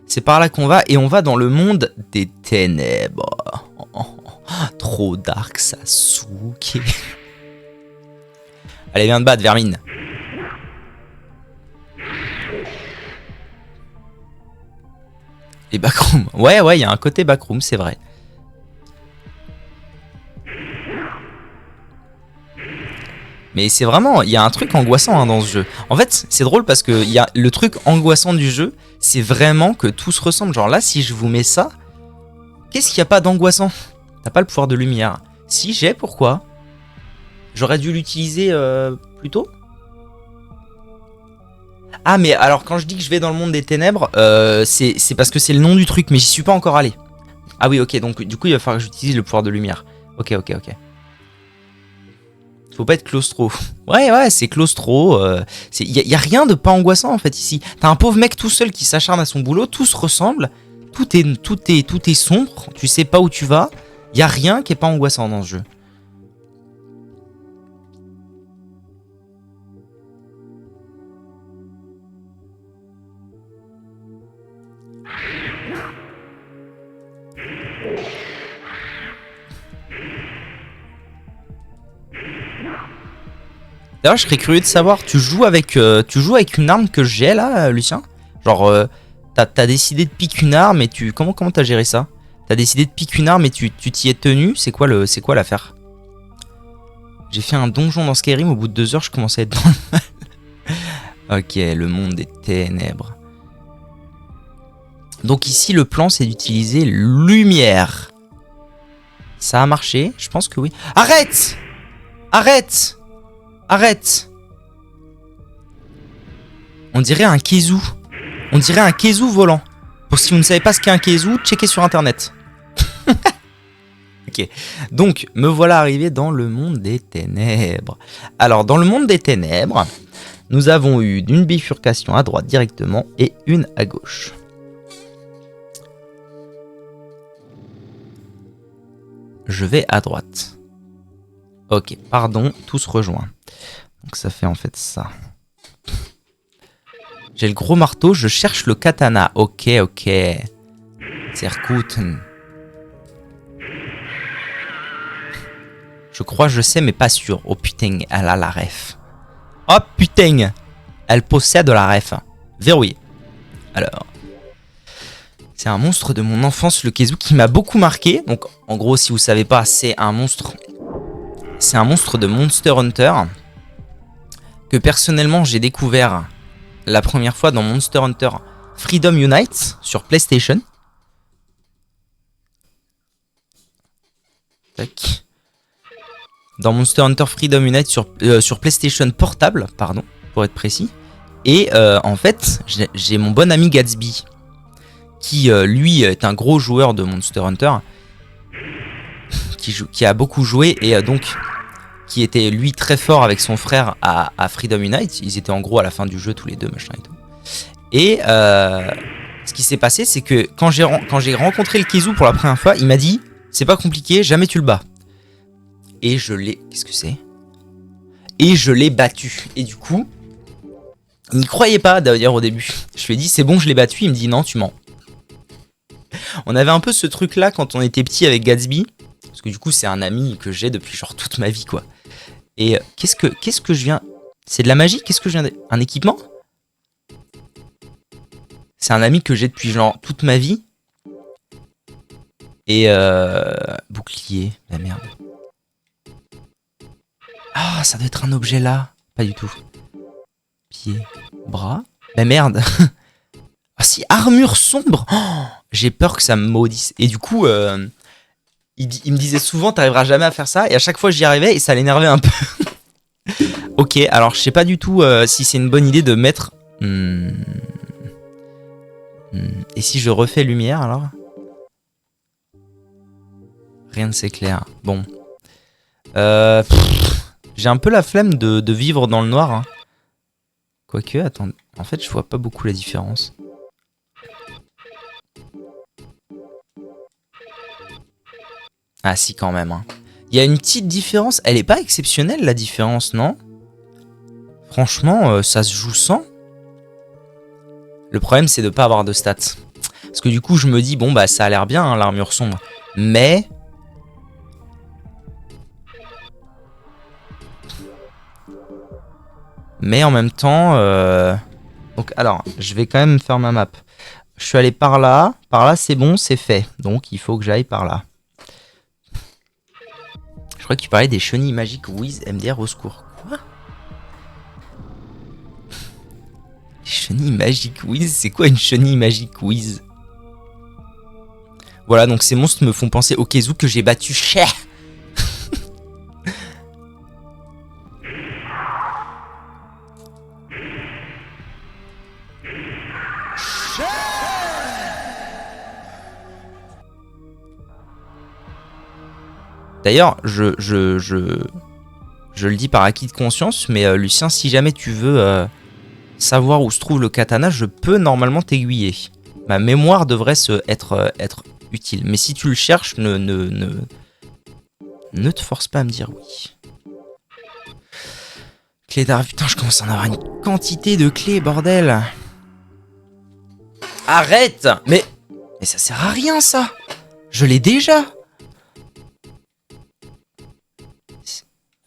C'est par là qu'on va et on va dans le monde des ténèbres. Trop dark, Sasuke. Allez, viens te battre, vermine. Les backrooms. Ouais, il y a un côté backroom, c'est vrai. Mais c'est vraiment, il y a un truc angoissant hein, dans ce jeu. En fait, c'est drôle parce que y a le truc angoissant du jeu, c'est vraiment que tout se ressemble. Genre là, si je vous mets ça, qu'est-ce qu'il n'y a pas d'angoissant? T'as pas le pouvoir de lumière. Si j'ai, pourquoi? J'aurais dû l'utiliser plus tôt? Ah, mais alors quand je dis que je vais dans le monde des ténèbres, c'est parce que c'est le nom du truc, mais j'y suis pas encore allé. Ah oui, ok, donc du coup, il va falloir que j'utilise le pouvoir de lumière. Ok. Faut pas être claustro. Ouais, c'est claustro. Y a rien de pas angoissant en fait ici. T'as un pauvre mec tout seul qui s'acharne à son boulot, tout se ressemble, tout est sombre, tu sais pas où tu vas. Y a rien qui est pas angoissant dans ce jeu. D'ailleurs, je serais curieux de savoir, tu joues avec une arme que j'ai là, Lucien? Genre, t'as décidé de piquer une arme et comment t'as géré ça? T'as décidé de piquer une arme et tu t'y es tenu? C'est quoi l'affaire? J'ai fait un donjon dans Skyrim, au bout de 2 heures, je commençais à être dans le mal. Ok, le monde des ténèbres. Donc ici, le plan, c'est d'utiliser lumière. Ça a marché? Je pense que oui. Arrête! Arrête! Arrête! On dirait un Kézou. On dirait un Kézou volant. Pour si vous ne savez pas ce qu'est un Kézou, checkez sur internet. Ok. Donc, me voilà arrivé dans le monde des ténèbres. Alors, dans le monde des ténèbres, nous avons eu une bifurcation à droite directement et une à gauche. Je vais à droite. Ok, pardon, tout se rejoint. Donc ça fait en fait ça. J'ai le gros marteau, je cherche le katana. Ok, ok. Zerkuten. Je crois, je sais, mais pas sûr. Oh putain, elle a la ref. Oh putain, elle possède la ref. Verrouillé. Alors. C'est un monstre de mon enfance, le Kézou, qui m'a beaucoup marqué. Donc, en gros, si vous savez pas, c'est un monstre. C'est un monstre de Monster Hunter que personnellement j'ai découvert la première fois dans Monster Hunter Freedom Unite sur PlayStation. Tac. Dans Monster Hunter Freedom Unite sur PlayStation portable, pardon, pour être précis. Et en fait, j'ai mon bon ami Gatsby, qui lui est un gros joueur de Monster Hunter, qui a beaucoup joué et donc qui était lui très fort avec son frère à Freedom Unite. Ils étaient en gros à la fin du jeu tous les deux, machin et tout. Et ce qui s'est passé, c'est que quand j'ai rencontré le Kézou pour la première fois, il m'a dit c'est pas compliqué, jamais tu le bats. Et je l'ai... Qu'est-ce que c'est? Et je l'ai battu. Et du coup, il n'y croyait pas d'ailleurs au début. Je lui ai dit c'est bon, je l'ai battu. Il me dit non, tu mens. On avait un peu ce truc là quand on était petit avec Gatsby. Parce que du coup, c'est un ami que j'ai depuis genre toute ma vie, quoi. Et qu'est-ce que je viens... C'est de la magie? Qu'est-ce que je viens... Un équipement? C'est un ami que j'ai depuis genre toute ma vie. Et bouclier. La merde. Ah, ça doit être un objet là. Pas du tout. Pied. Bras. La merde. Ah si, armure sombre. Oh, j'ai peur que ça me maudisse. Et du coup... il me disait souvent t'arriveras jamais à faire ça, et à chaque fois j'y arrivais et ça l'énervait un peu. Ok, alors je sais pas du tout si c'est une bonne idée de mettre... Et si je refais lumière alors? Rien ne s'éclaire. Bon. J'ai un peu la flemme de vivre dans le noir. Hein. Quoique, attends. En fait, je vois pas beaucoup la différence. Ah si, quand même. Hein. Il y a une petite différence. Elle est pas exceptionnelle, la différence, non? Franchement, ça se joue sans. Le problème, c'est de pas avoir de stats. Parce que du coup, je me dis, bon, bah, ça a l'air bien, hein, l'armure sombre. Mais... en même temps... Donc, alors, je vais quand même faire ma map. Je suis allé par là. Par là, c'est bon, c'est fait. Donc, il faut que j'aille par là. Je crois que tu parlais des chenilles magiques Wiz MDR au secours. Quoi? Les chenilles magiques Wiz? C'est quoi une chenille magique Wiz? Voilà, donc ces monstres me font penser au Kézou que j'ai battu cher. D'ailleurs, je le dis par acquis de conscience, mais Lucien, si jamais tu veux savoir où se trouve le katana, je peux normalement t'aiguiller. Ma mémoire devrait être utile. Mais si tu le cherches, ne te force pas à me dire oui. Clé d'arbre, putain, je commence à en avoir une quantité de clés, bordel. Arrête! Mais ça sert à rien, ça! Je l'ai déjà!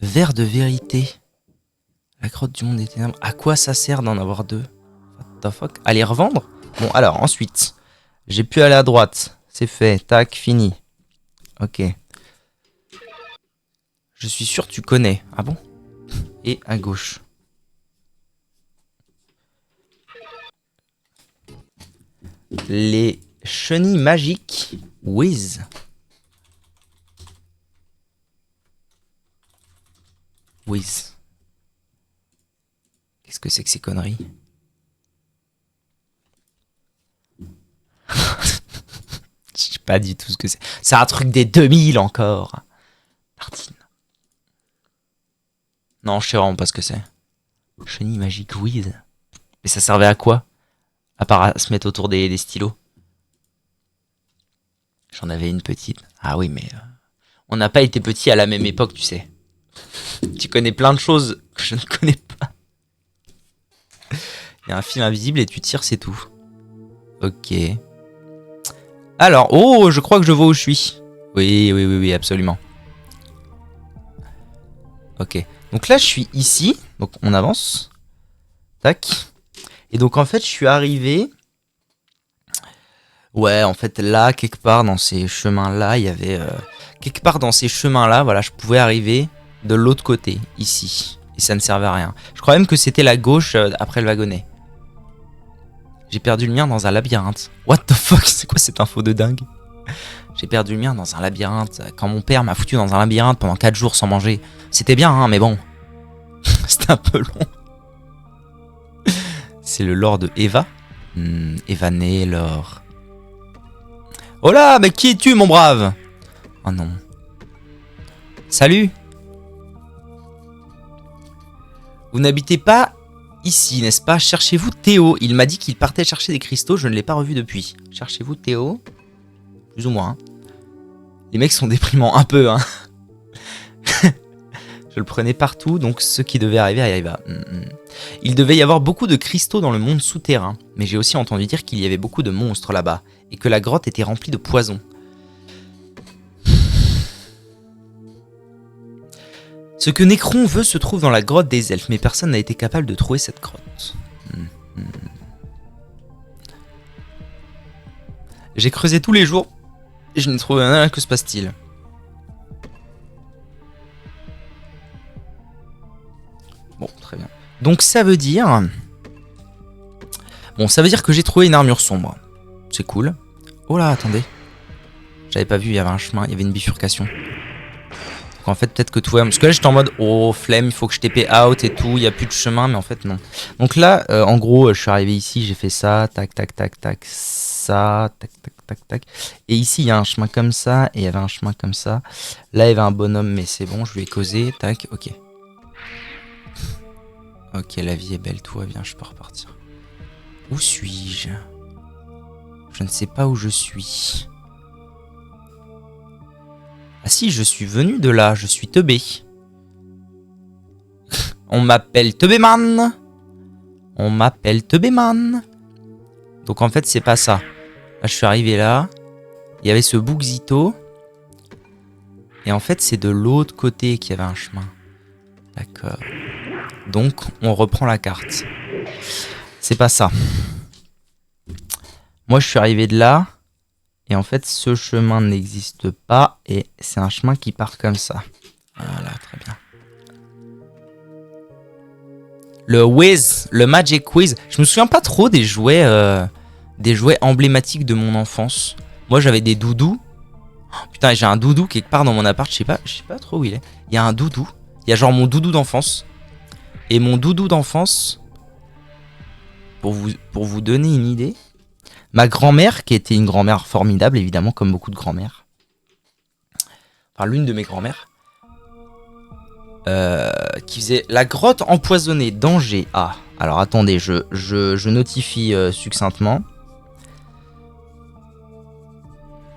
Verre de vérité. La crotte du monde des ténèbres. À quoi ça sert d'en avoir deux? What the fuck? À les revendre? Bon, alors, ensuite. J'ai pu aller à droite. C'est fait. Tac, fini. Ok. Je suis sûr que tu connais. Ah bon? Et à gauche. Les Chenille magique Whiz. Whiz. Qu'est-ce que c'est que ces conneries? Je sais pas du tout ce que c'est. C'est un truc des 2000 encore. Martine. Non, je sais vraiment pas ce que c'est. Chenille magique Whiz. Mais ça servait à quoi? À part à se mettre autour des stylos. J'en avais une petite. Ah oui, mais on n'a pas été petits à la même époque, tu sais. Tu connais plein de choses que je ne connais pas. Il y a un fil invisible et tu tires, c'est tout. Ok. Alors, oh, je crois que je vois où je suis. Oui, absolument. Ok. Donc là, je suis ici. Donc on avance. Tac. Et donc en fait, je suis arrivé. Ouais, en fait, là, quelque part dans ces chemins-là, il y avait... quelque part dans ces chemins-là, voilà, je pouvais arriver de l'autre côté, ici. Et ça ne servait à rien. Je crois même que c'était la gauche après le wagonnet. J'ai perdu le mien dans un labyrinthe. What the fuck? C'est quoi cette info de dingue? J'ai perdu le mien dans un labyrinthe. Quand mon père m'a foutu dans un labyrinthe pendant 4 jours sans manger. C'était bien, hein, mais bon. C'était un peu long. C'est le lore de Eva. Evané, lore. Oh là, mais qui es-tu, mon brave? Oh non. Salut. Vous n'habitez pas ici, n'est-ce pas? Cherchez-vous Théo. Il m'a dit qu'il partait chercher des cristaux, je ne l'ai pas revu depuis. Cherchez-vous Théo. Plus ou moins. Les mecs sont déprimants, un peu, hein. Je le prenais partout, donc ce qui devait arriver arriva. Il devait y avoir beaucoup de cristaux dans le monde souterrain, mais j'ai aussi entendu dire qu'il y avait beaucoup de monstres là-bas, et que la grotte était remplie de poison. Ce que Necron veut se trouve dans la grotte des elfes, mais personne n'a été capable de trouver cette grotte. J'ai creusé tous les jours, et je n'ai trouvé rien. Que se passe-t-il? Bon, très bien. Donc ça veut dire... Bon, ça veut dire que j'ai trouvé une armure sombre. C'est cool. Oh là, attendez. J'avais pas vu, il y avait un chemin, il y avait une bifurcation. Donc en fait, peut-être que tout va... Parce que là, j'étais en mode, oh, flemme, il faut que je TP out et tout, il n'y a plus de chemin, mais en fait, non. Donc là, en gros, je suis arrivé ici, j'ai fait ça, tac, tac, tac, tac, ça, tac, tac, tac, tac. Et ici, il y a un chemin comme ça, et il y avait un chemin comme ça. Là, il y avait un bonhomme, mais c'est bon, je lui ai causé, tac, ok. Ok, la vie est belle, tout va bien, je peux repartir. Où suis-je? Je ne sais pas où je suis. Ah si, je suis venu de là, je suis teubé. On m'appelle Teubéman. On m'appelle Teubéman. Donc en fait, c'est pas ça. Là, je suis arrivé là. Il y avait ce Bouxito. Et en fait, c'est de l'autre côté qu'il y avait un chemin. D'accord. Donc, on reprend la carte. C'est pas ça. Moi, je suis arrivé de là. Et en fait, ce chemin n'existe pas. Et c'est un chemin qui part comme ça. Voilà, très bien. Le Whiz, le Magic Whiz. Je me souviens pas trop des jouets emblématiques de mon enfance. Moi, j'avais des doudous. Oh, putain, j'ai un doudou quelque part dans mon appart. Je sais pas trop où il est. Il y a un doudou. Il y a genre mon doudou d'enfance. Et mon doudou d'enfance, pour vous donner une idée, ma grand-mère, qui était une grand-mère formidable, évidemment, comme beaucoup de grand-mères, enfin l'une de mes grand-mères, qui faisait la grotte empoisonnée, danger. Ah, alors attendez, je notifie succinctement.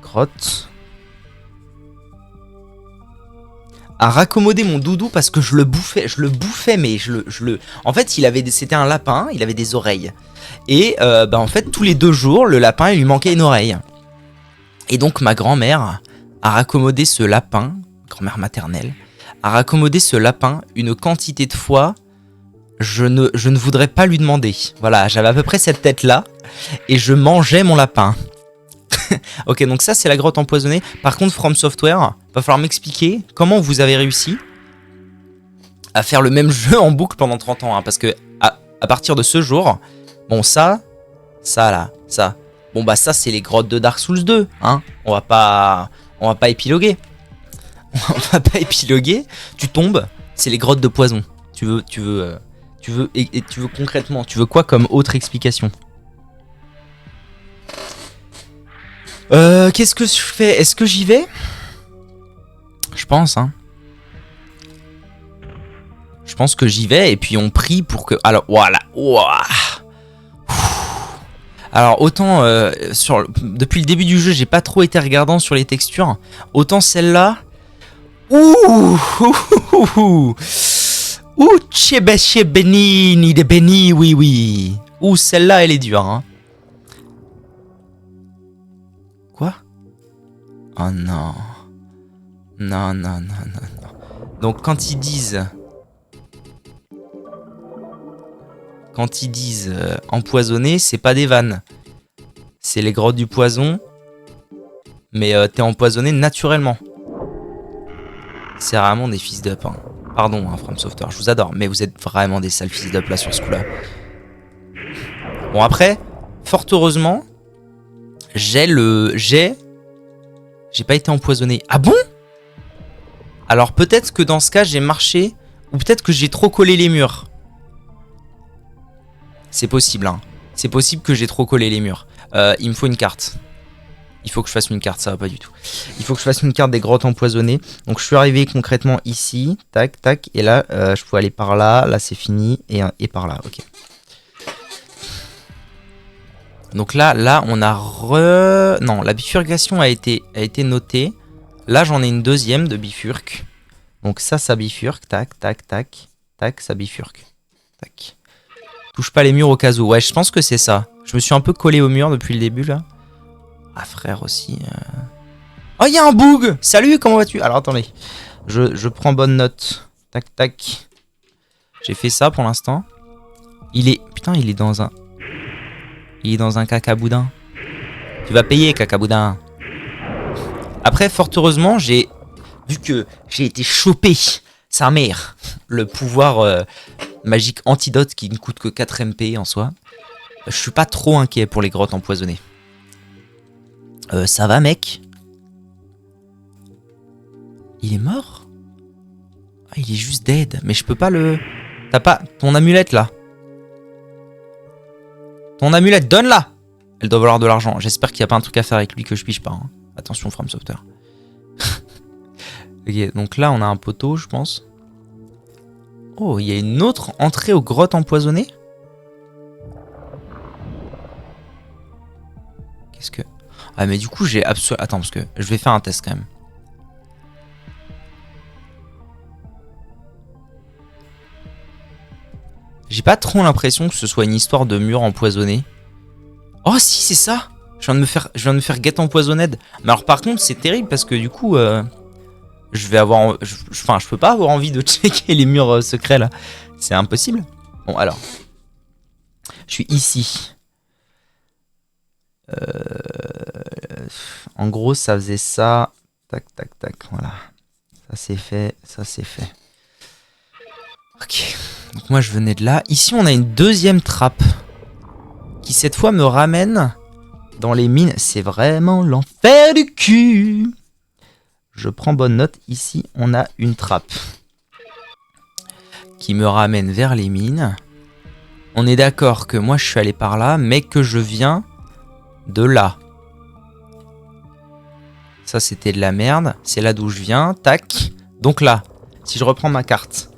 Grotte. À raccommoder mon doudou parce que je le bouffais, mais en fait, c'était un lapin, il avait des oreilles. Et en fait, tous les 2 jours, le lapin, il lui manquait une oreille. Et donc, ma grand-mère a raccommodé ce lapin, grand-mère maternelle, a raccommodé ce lapin une quantité de fois, je ne voudrais pas lui demander. Voilà, j'avais à peu près cette tête-là, et je mangeais mon lapin. Ok, donc ça c'est la grotte empoisonnée. Par contre, From Software, va falloir m'expliquer comment vous avez réussi à faire le même jeu en boucle pendant 30 ans. Hein, parce que à partir de ce jour, bon ça, Bon bah ça c'est les grottes de Dark Souls 2, hein. On va pas épiloguer. On va pas épiloguer. Tu tombes, c'est les grottes de poison. Tu veux concrètement, tu veux quoi comme autre explication? Qu'est-ce que je fais? Est-ce que j'y vais? Je pense, hein. Je pense que j'y vais et puis on prie pour que... Alors, voilà. Ouah. Alors, autant depuis le début du jeu, j'ai pas trop été regardant sur les textures. Autant celle-là... Ouh, Chebeshe Benini de Beni, oui, oui. Ouh, celle-là, elle est dure, hein. Quoi? Oh non. Non, non, non, non, non. Donc, quand ils disent empoisonné, c'est pas des vannes. C'est les grottes du poison. Mais t'es empoisonné naturellement. C'est vraiment des fils d'up, hein. Pardon, hein, From Software, je vous adore, mais vous êtes vraiment des sales fils d'up là sur ce coup-là. Bon après, fort heureusement, j'ai pas été empoisonné. Ah bon? Alors peut-être que dans ce cas, j'ai marché, ou peut-être que j'ai trop collé les murs. C'est possible, hein. C'est possible que j'ai trop collé les murs. Il me faut une carte. Il faut que je fasse une carte, ça va pas du tout. Il faut que je fasse une carte des grottes empoisonnées. Donc je suis arrivé concrètement ici, tac, tac, et là, je peux aller par là, là c'est fini, et par là, ok. Donc là, on a Non, la bifurcation a été notée. Là, j'en ai une deuxième de bifurque. Donc ça bifurque, tac, tac, tac, tac, ça bifurque, tac. Touche pas les murs au cas où. Ouais, je pense que c'est ça. Je me suis un peu collé au mur depuis le début, là. Ah frère aussi. Oh il y a un bug. Salut, comment vas-tu? Alors attendez. Je prends bonne note. Tac tac. J'ai fait ça pour l'instant. Putain il est dans un cacaboudin. Tu vas payer cacaboudin. Après fort heureusement vu que j'ai été chopé sa mère. Le pouvoir magique antidote qui ne coûte que 4 MP en soi. Je suis pas trop inquiet pour les grottes empoisonnées. Ça va mec? Il est mort? Ah il est juste dead. Mais je peux pas le... T'as pas... Ton amulette là. Ton amulette, donne-la. Elle doit valoir de l'argent. J'espère qu'il n'y a pas un truc à faire avec lui que je pige pas. Hein. Attention From Software. Ok, donc là on a un poteau je pense. Oh, il y a une autre entrée aux grottes empoisonnées? Qu'est-ce que... Ah mais du coup j'ai absolument... Attends parce que je vais faire un test quand même. J'ai pas trop l'impression que ce soit une histoire de mur empoisonné. Oh si c'est ça. Je viens de me faire get empoisonned. Mais alors par contre c'est terrible parce que du coup je vais avoir... Enfin je peux pas avoir envie de checker les murs secrets là. C'est impossible. Bon alors. Je suis ici. En gros, ça faisait ça. Tac, tac, tac. Voilà. Ça c'est fait. Ça c'est fait. Ok. Donc moi, je venais de là. Ici, on a une deuxième trappe. Qui, cette fois, me ramène dans les mines. C'est vraiment l'enfer du cul. Je prends bonne note. Ici, on a une trappe. Qui me ramène vers les mines. On est d'accord que moi, je suis allé par là. Mais que je viens... de là. Ça c'était de la merde. C'est là d'où je viens. Tac. Donc là, si je reprends ma carte,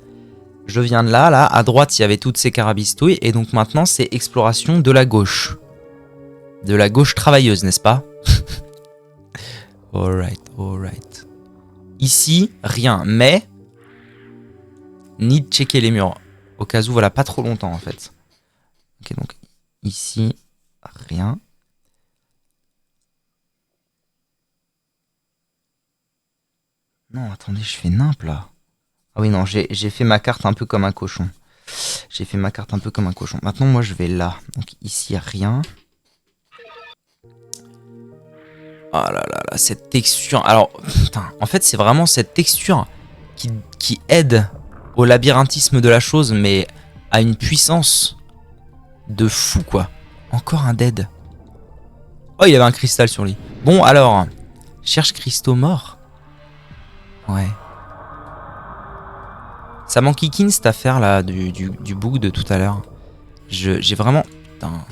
je viens de là. Là, à droite, il y avait toutes ces carabistouilles. Et donc maintenant, c'est exploration de la gauche. De la gauche travailleuse, n'est-ce pas? Alright, alright. Ici, rien. Mais, ni de checker les murs. Au cas où, voilà, pas trop longtemps en fait. Ok, donc ici, rien. Non, attendez, je fais nimp là. Ah oui, non, j'ai fait ma carte un peu comme un cochon. J'ai fait ma carte un peu comme un cochon. Maintenant, moi, je vais là. Donc ici, rien. Oh là là là, cette texture. Alors, putain, en fait, c'est vraiment cette texture qui aide au labyrinthisme de la chose, mais à une puissance de fou, quoi. Encore un dead. Oh, il y avait un cristal sur lui. Bon, alors. Cherche cristaux morts. Ouais. Ça m'enquiquine cette affaire là du bug de tout à l'heure. J'ai vraiment... Putain.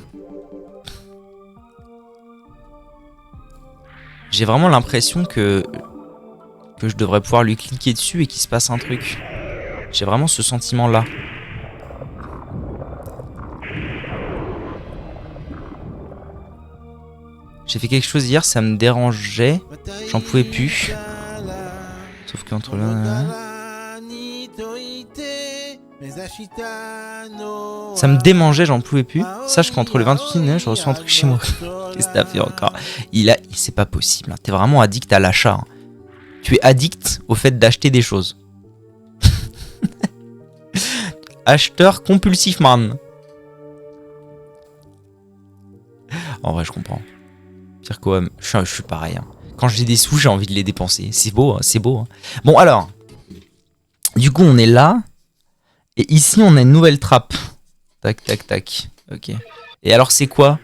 J'ai vraiment l'impression que je devrais pouvoir lui cliquer dessus et qu'il se passe un truc. J'ai vraiment ce sentiment là. J'ai fait quelque chose hier, ça me dérangeait. J'en pouvais plus. Sauf qu'entre là... Ça me démangeait, j'en pouvais plus. Sache qu'entre le 28 et 9, je reçois un truc chez moi. Qu'est-ce que t'as fait encore? C'est pas possible. T'es vraiment addict à l'achat. Tu es addict au fait d'acheter des choses. Acheteur compulsif, man. En vrai, je comprends. Pire quoi, je suis pareil. Hein. Quand j'ai des sous, j'ai envie de les dépenser. C'est beau, hein, c'est beau. Hein. Bon, alors. Du coup, on est là. Et ici, on a une nouvelle trappe. Tac, tac, tac. Ok. Et alors, c'est quoi?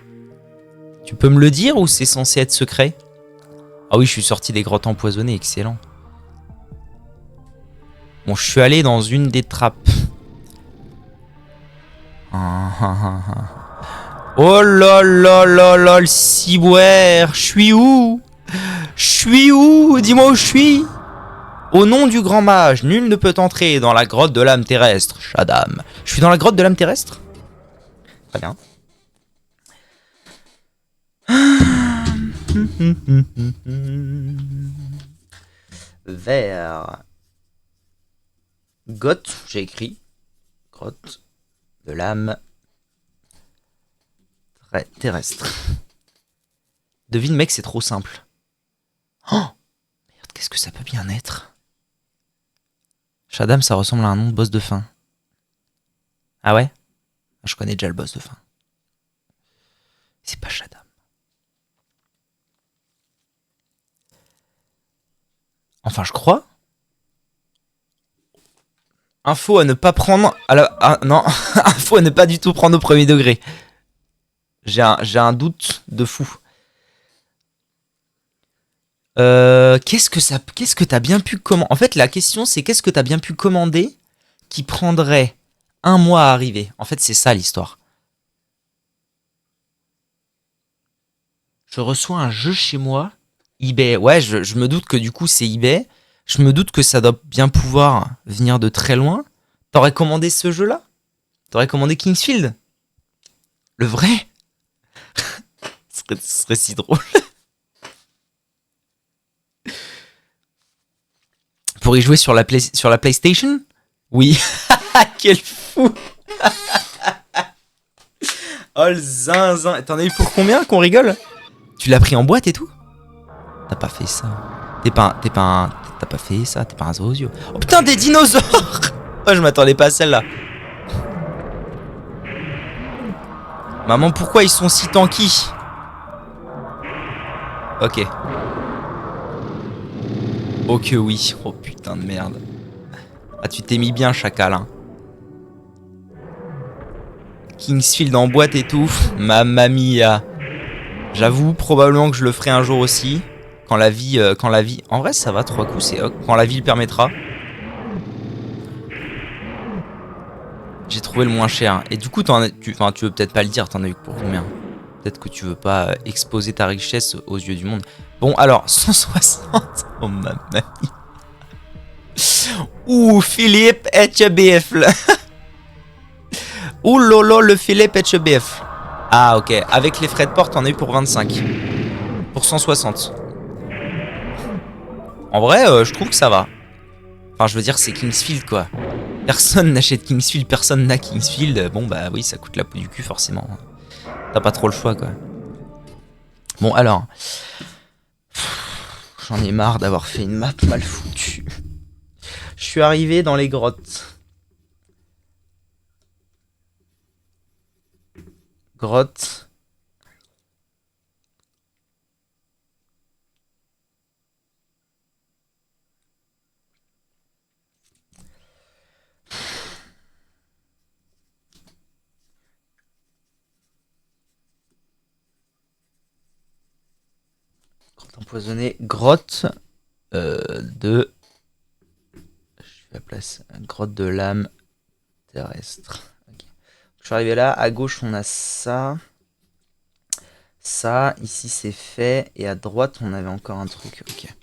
Tu peux me le dire ou c'est censé être secret? Ah oui, je suis sorti des grottes empoisonnées. Excellent. Bon, je suis allé dans une des trappes. Oh là là là là, le ciboire. Je suis où? Je suis où? Dis-moi où je suis. Au nom du grand mage, nul ne peut entrer dans la grotte de l'âme terrestre. Shaddam. Je suis dans la grotte de l'âme terrestre? Très bien. Vers. Goth, j'ai écrit. Grotte de l'âme terrestre. Devine, mec, c'est trop simple. Oh merde, qu'est-ce que ça peut bien être? Shaddam, ça ressemble à un nom de boss de fin. Ah ouais? Je connais déjà le boss de fin. C'est pas Shaddam. Enfin, je crois. Info à ne pas prendre à la... Ah, non, info à ne pas du tout prendre au premier degré. J'ai un doute de fou. Qu'est-ce que t'as bien pu commander? En fait, la question, c'est qu'est-ce que t'as bien pu commander qui prendrait un mois à arriver? En fait, c'est ça l'histoire. Je reçois un jeu chez moi. eBay. Ouais, je me doute que du coup, c'est eBay. Je me doute que ça doit bien pouvoir venir de très loin. T'aurais commandé ce jeu-là? T'aurais commandé Kingsfield? Le vrai? Ce serait si drôle. Pour y jouer sur la PlayStation? Oui. Quel fou. Oh le zinzin. T'en as eu pour combien qu'on rigole? Tu l'as pris en boîte et tout? T'as pas fait ça. T'as pas fait ça, t'es pas un zoosio. Oh putain, des dinosaures. Oh, je m'attendais pas à celle-là. Maman, pourquoi ils sont si tanky? Ok. Oh que oui. Oh putain de merde. Ah, tu t'es mis bien, chacal, hein. Kingsfield en boîte et tout. Mamma mia. J'avoue, probablement que je le ferai un jour aussi. Quand la vie... En vrai, ça va, 3 coups, c'est... Quand la vie le permettra. J'ai trouvé le moins cher. Et du coup, tu veux peut-être pas le dire, t'en as eu pour combien? Peut-être que tu veux pas exposer ta richesse aux yeux du monde. Bon, alors, 160. Oh, mamma mia. Ouh, Philippe HBF. Ouh lolo, le Philippe HBF. Ah, ok. Avec les frais de port, t'en as eu pour 25. Pour 160. En vrai, je trouve que ça va. Enfin, je veux dire, c'est Kingsfield, quoi. Personne n'achète Kingsfield, personne n'a Kingsfield. Bon, bah oui, ça coûte la peau du cul, forcément. T'as pas trop le choix, quoi. Bon, alors. J'en ai marre d'avoir fait une map mal foutue. Je suis arrivé dans les grottes. Grotte. Grotte empoisonnée, grotte de... Je la place. Grotte de l'âme terrestre. Okay. Je suis arrivé là, à gauche on a ça. Ça, ici c'est fait. Et à droite on avait encore un truc. Ok.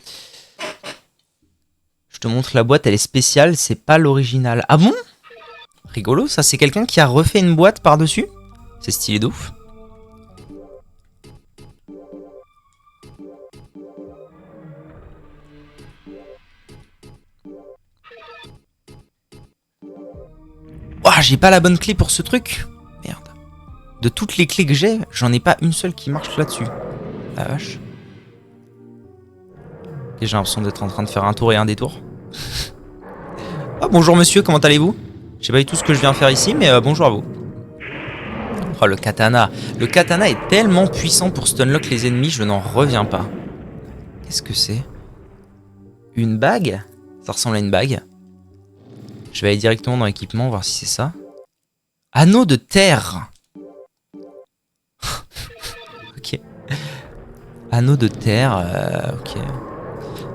Je te montre la boîte, elle est spéciale, c'est pas l'original. Ah bon? Rigolo, ça c'est quelqu'un qui a refait une boîte par-dessus? C'est stylé de ouf. Ouah, j'ai pas la bonne clé pour ce truc. Merde. De toutes les clés que j'ai, j'en ai pas une seule qui marche là-dessus. La vache. Et j'ai l'impression d'être en train de faire un tour et un détour. Ah bonjour monsieur, comment allez-vous? Je sais pas du tout ce que je viens faire ici, mais bonjour à vous. Oh le katana. Le katana est tellement puissant pour stunlock les ennemis, je n'en reviens pas. Qu'est-ce que c'est? Une bague? Ça ressemble à une bague. Je vais aller directement dans l'équipement, voir si c'est ça. Anneau de terre. Ok. Anneau de terre, ok.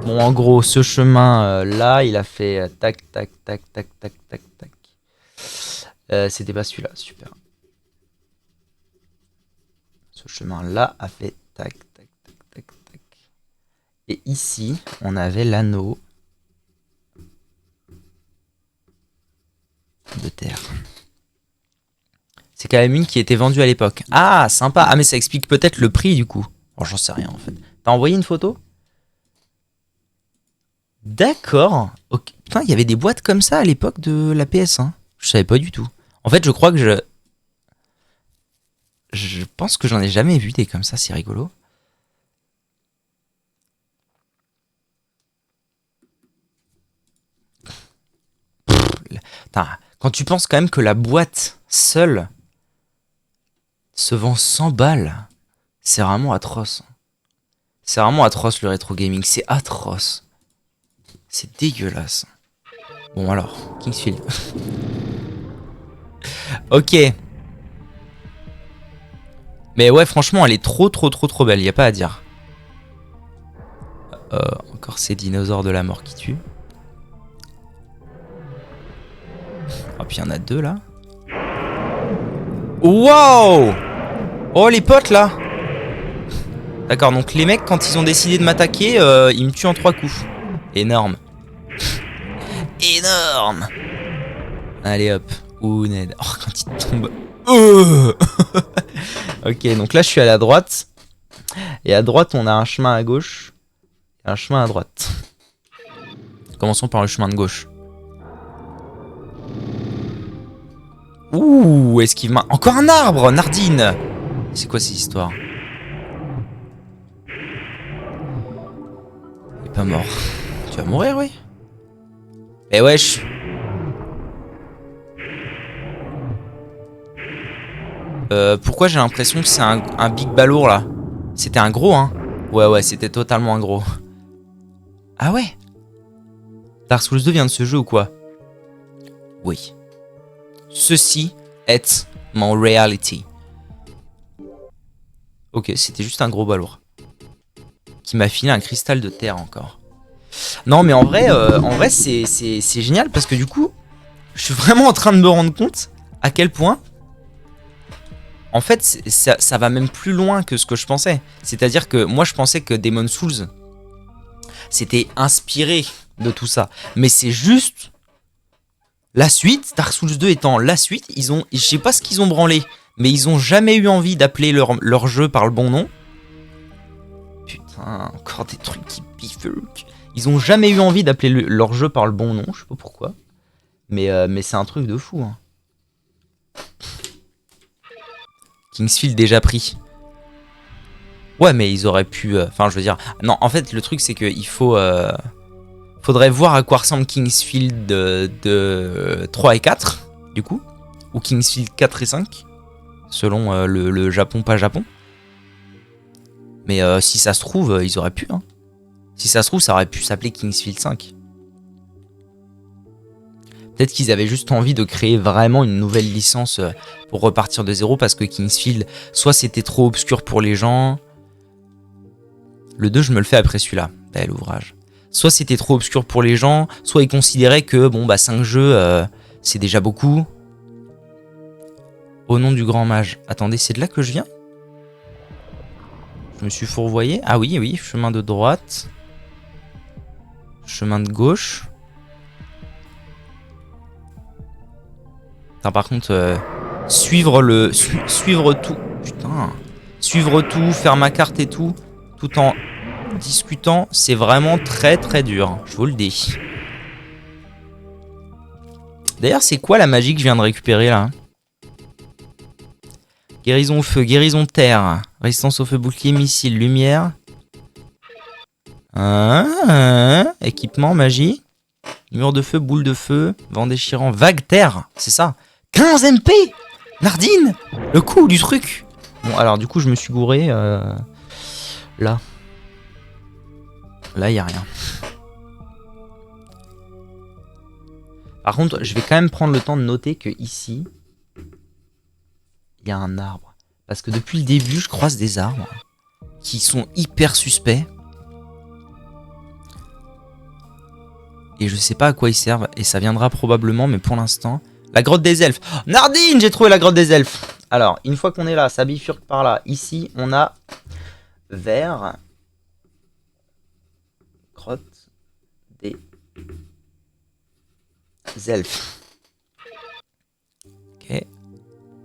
Bon, en gros, ce chemin là, il a fait tac, tac, tac, tac, tac, tac, tac. C'était pas celui-là, super. Ce chemin là a fait tac, tac, tac, tac, tac. Et ici, on avait l'anneau de terre. C'est quand même une qui était vendue à l'époque. Ah, sympa. Ah, mais ça explique peut-être le prix du coup. Bon, j'en sais rien en fait. T'as envoyé une photo? D'accord. Okay. Putain, il y avait des boîtes comme ça à l'époque de la PS1. Je savais pas du tout. En fait, je crois que je pense que j'en ai jamais vu des comme ça, c'est rigolo. Putain, quand tu penses quand même que la boîte seule se vend 100 balles, c'est vraiment atroce. C'est vraiment atroce le rétro gaming, c'est atroce. C'est dégueulasse. Bon alors, Kingsfield. Ok. Mais ouais, franchement, elle est trop belle, y a pas à dire. Encore ces dinosaures de la mort qui tuent. Oh, puis il y en a deux là. Wow! Oh, les potes là! D'accord, donc les mecs, quand ils ont décidé de m'attaquer, ils me tuent en 3 coups. Énorme. Énorme! Allez hop. Ouh, Ned. Oh, quand il tombe. Ok, donc là je suis à la droite. Et à droite, on a un chemin à gauche. Et un chemin à droite. Commençons par le chemin de gauche. Ouh, esquive main. Encore un arbre, Nardine! C'est quoi ces histoires? Il est pas mort. Tu vas mourir, oui? Eh wesh! Pourquoi j'ai l'impression que c'est un big balourd là? C'était un gros, hein? Ouais, c'était totalement un gros. Ah ouais? Dark Souls 2 vient de ce jeu ou quoi? Oui. Ceci est mon reality. Ok, c'était juste un gros balourd. Qui m'a filé un cristal de terre encore. Non, mais en vrai c'est génial parce que du coup, je suis vraiment en train de me rendre compte à quel point, en fait, ça va même plus loin que ce que je pensais. C'est-à-dire que moi, je pensais que Demon's Souls, c'était inspiré de tout ça. Mais c'est juste la suite, Dark Souls 2 étant la suite, je sais pas ce qu'ils ont branlé, mais ils ont jamais eu envie d'appeler leur jeu par le bon nom. Putain, encore des trucs qui bifurquent. Ils ont jamais eu envie d'appeler leur jeu par le bon nom, je sais pas pourquoi. Mais c'est un truc de fou. Hein. Kingsfield déjà pris. Ouais, mais ils auraient pu... Enfin, je veux dire... Non, en fait, le truc, c'est qu'il faut... faudrait voir à quoi ressemble Kingsfield de 3 et 4, du coup. Ou Kingsfield 4 et 5, selon le Japon, pas Japon. Mais si ça se trouve, ils auraient pu. Hein. Si ça se trouve, ça aurait pu s'appeler Kingsfield 5. Peut-être qu'ils avaient juste envie de créer vraiment une nouvelle licence pour repartir de zéro, parce que Kingsfield, soit c'était trop obscur pour les gens, Le 2, je me le fais après celui-là. Bel ouvrage. Soit c'était trop obscur pour les gens, soit ils considéraient que, bon, bah 5 jeux, c'est déjà beaucoup. Au nom du grand mage. Attendez, c'est de là que je viens? Je me suis fourvoyé. Ah oui, oui, chemin de droite. Chemin de gauche. Attends, par contre, suivre tout. Putain. Suivre tout, faire ma carte et tout en discutant, c'est vraiment très très dur. Je vous le dis. D'ailleurs, c'est quoi la magie que je viens de récupérer là? Guérison au feu, guérison terre, résistance au feu, bouclier, missile, lumière. Équipement, magie. Mur de feu, boule de feu, vent déchirant, vague terre, c'est ça. 15 MP Nardine. Le coup du truc. Bon, alors du coup, je me suis gouré. Là. Là, il n'y a rien. Par contre, je vais quand même prendre le temps de noter que ici, il y a un arbre. Parce que depuis le début, je croise des arbres qui sont hyper suspects. Et je sais pas à quoi ils servent. Et ça viendra probablement, mais pour l'instant... La grotte des elfes. Oh, Nardine, j'ai trouvé la grotte des elfes. Alors, une fois qu'on est là, ça bifurque par là. Ici, on a... Vert. Grotte des elfes. Ok.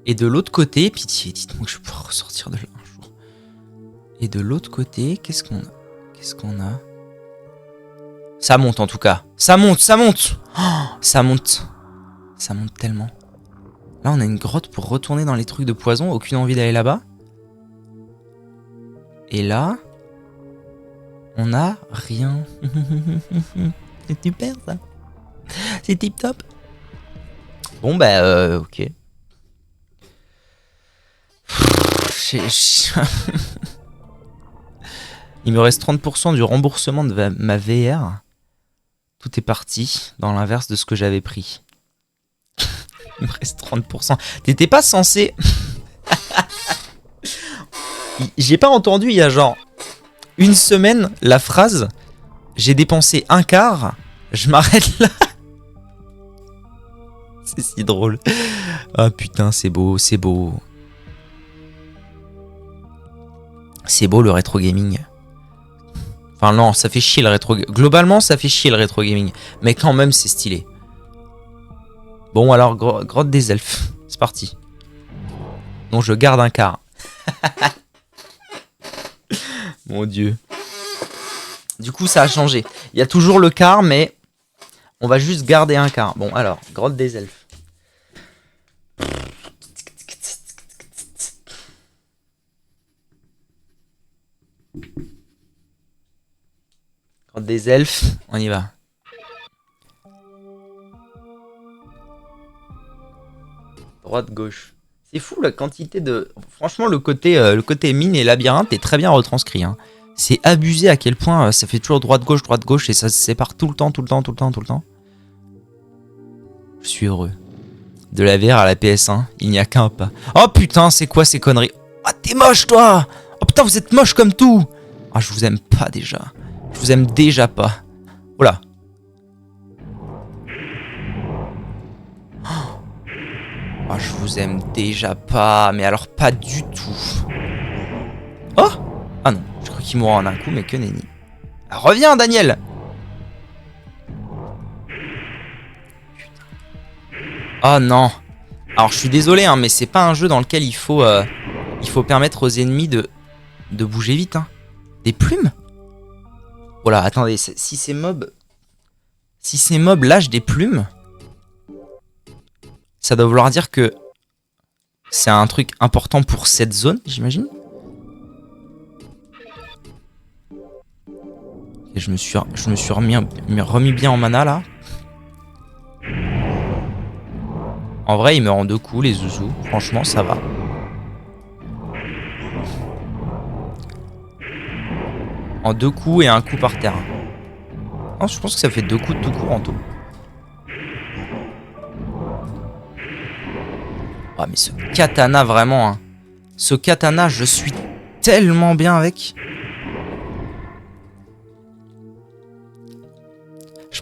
Et de l'autre côté, pitié, dites-moi que je peux ressortir de là un jour. Et de l'autre côté, qu'est-ce qu'on a? Qu'est-ce qu'on a? Ça monte en tout cas. Ça monte, ça monte. Oh, ça monte. Ça monte tellement. Là, on a une grotte pour retourner dans les trucs de poison. Aucune envie d'aller là-bas. Et là, on a rien. C'est super ça. C'est tip top. Bon bah ok. Il me reste 30% du remboursement de ma VR. Tout est parti dans l'inverse de ce que j'avais pris. Il me reste 30%. T'étais pas censé... J'ai pas entendu il y a genre une semaine la phrase « J'ai dépensé un quart, je m'arrête là ». C'est si drôle. Ah putain, c'est beau, c'est beau. C'est beau le rétro gaming. Enfin non, ça fait chier le rétro... Globalement, ça fait chier le rétro gaming. Mais quand même, c'est stylé. Bon, alors, grotte des elfes. C'est parti. Donc, je garde un quart. Mon Dieu. Du coup, ça a changé. Il y a toujours le quart, mais on va juste garder un quart. Bon, alors, grotte des elfes. Grotte des elfes, on y va. Droite, gauche. C'est fou la quantité de... Franchement, le côté mine et labyrinthe est très bien retranscrit. Hein. C'est abusé à quel point ça fait toujours droite-gauche, et ça se sépare tout le temps. Je suis heureux. De la VR à la PS1, il n'y a qu'un pas. Oh putain, c'est quoi ces conneries? Ah, t'es moche toi! Oh putain, vous êtes moche comme tout! Ah, je vous aime pas déjà. Je vous aime déjà pas. Oula. Oh, je vous aime déjà pas, mais alors pas du tout. Oh! Ah non, je crois qu'il mourra en un coup, mais que nenni. Ah, reviens, Daniel! Oh non! Alors, je suis désolé, hein, mais c'est pas un jeu dans lequel il faut permettre aux ennemis de bouger vite. Hein. Des plumes? Voilà, attendez, si ces mobs lâchent des plumes... Ça doit vouloir dire que c'est un truc important pour cette zone, j'imagine. Et je me suis remis bien en mana là. En vrai, il meurt en 2 coups, les zouzous. Franchement, ça va. En 2 coups et un coup par terre. Non, je pense que ça fait 2 coups de tout court en tout. Ah mais ce katana vraiment hein. Ce katana je suis tellement bien avec.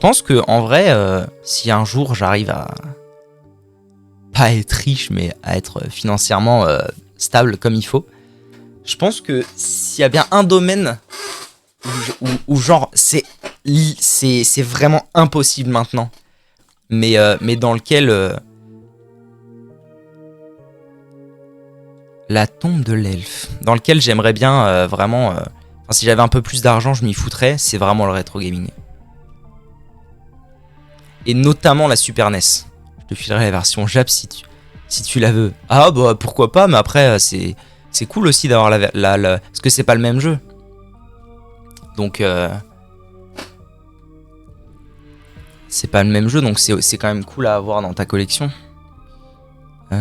pense que en vrai, si un jour j'arrive à pas être riche, mais à être financièrement stable comme il faut, je pense que s'il y a bien un domaine où genre c'est vraiment impossible maintenant, mais dans lequel la tombe de l'elfe, dans lequel j'aimerais bien vraiment, si j'avais un peu plus d'argent, je m'y foutrais, c'est vraiment le rétro gaming. Et notamment la Super NES. Je te filerai la version Jap si tu la veux. Ah bah pourquoi pas, mais après c'est cool aussi d'avoir parce que c'est pas le même jeu. Donc c'est pas le même jeu, donc c'est quand même cool à avoir dans ta collection. Mais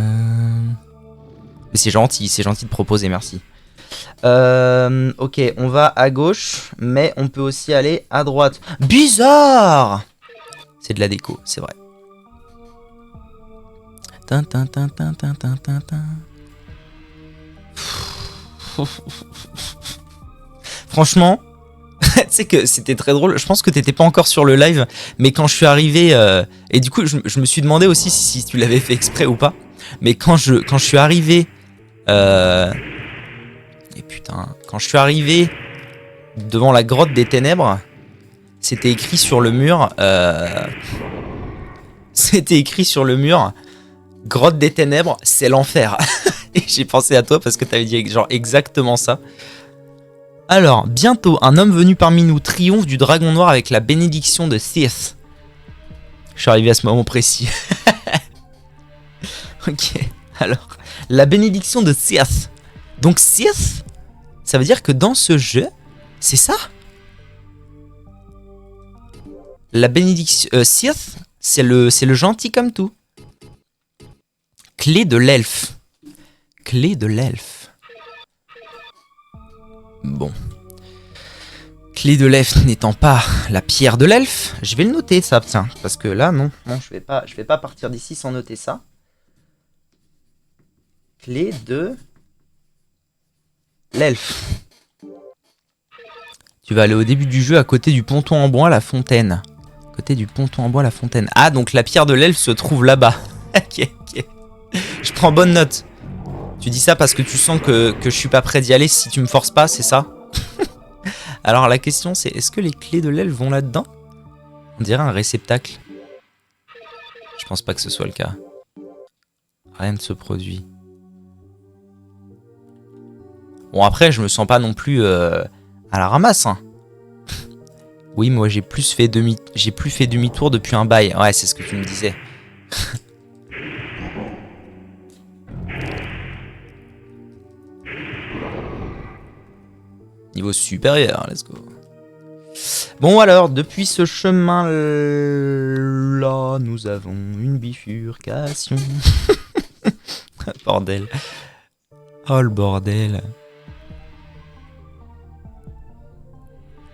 c'est gentil de proposer, merci. Ok, on va à gauche, mais on peut aussi aller à droite. Bizarre! C'est de la déco, c'est vrai. Franchement, tu sais que c'était très drôle. Je pense que t'étais pas encore sur le live, mais quand je suis arrivé, et du coup, je me suis demandé aussi si tu l'avais fait exprès ou pas. Mais quand je suis arrivé, et putain, quand je suis arrivé devant la grotte des ténèbres, c'était écrit sur le mur. C'était écrit sur le mur. Grotte des ténèbres, c'est l'enfer. Et j'ai pensé à toi parce que t'avais dit genre exactement ça. Alors, bientôt, un homme venu parmi nous triomphe du dragon noir avec la bénédiction de Sith. Je suis arrivé à ce moment précis. Ok, alors, la bénédiction de Sith. Donc Sith, ça veut dire que dans ce jeu, c'est ça? La bénédiction... Sith, c'est le gentil comme tout. Clé de l'elfe. Clé de l'elfe. Bon. Clé de l'elfe n'étant pas la pierre de l'elfe, je vais le noter ça, tiens. Parce que là, non, je vais pas partir d'ici sans noter ça. Clé de l'elfe. Tu vas aller au début du jeu à côté du ponton en bois, la fontaine. Côté du ponton en bois, la fontaine. Ah, donc la pierre de l'elfe se trouve là-bas. Ok. Je prends bonne note. Tu dis ça parce que tu sens que je suis pas prêt d'y aller si tu me forces pas, c'est ça? Alors la question c'est, est-ce que les clés de l'elfe vont là-dedans? On dirait un réceptacle. Je pense pas que ce soit le cas. Rien ne se produit. Bon après, je me sens pas non plus à la ramasse. Hein. Oui, moi j'ai plus fait demi-tour depuis un bail. Ouais, c'est ce que tu me disais. Niveau supérieur, let's go. Bon alors, depuis ce chemin-là, nous avons une bifurcation. Bordel. Oh le bordel.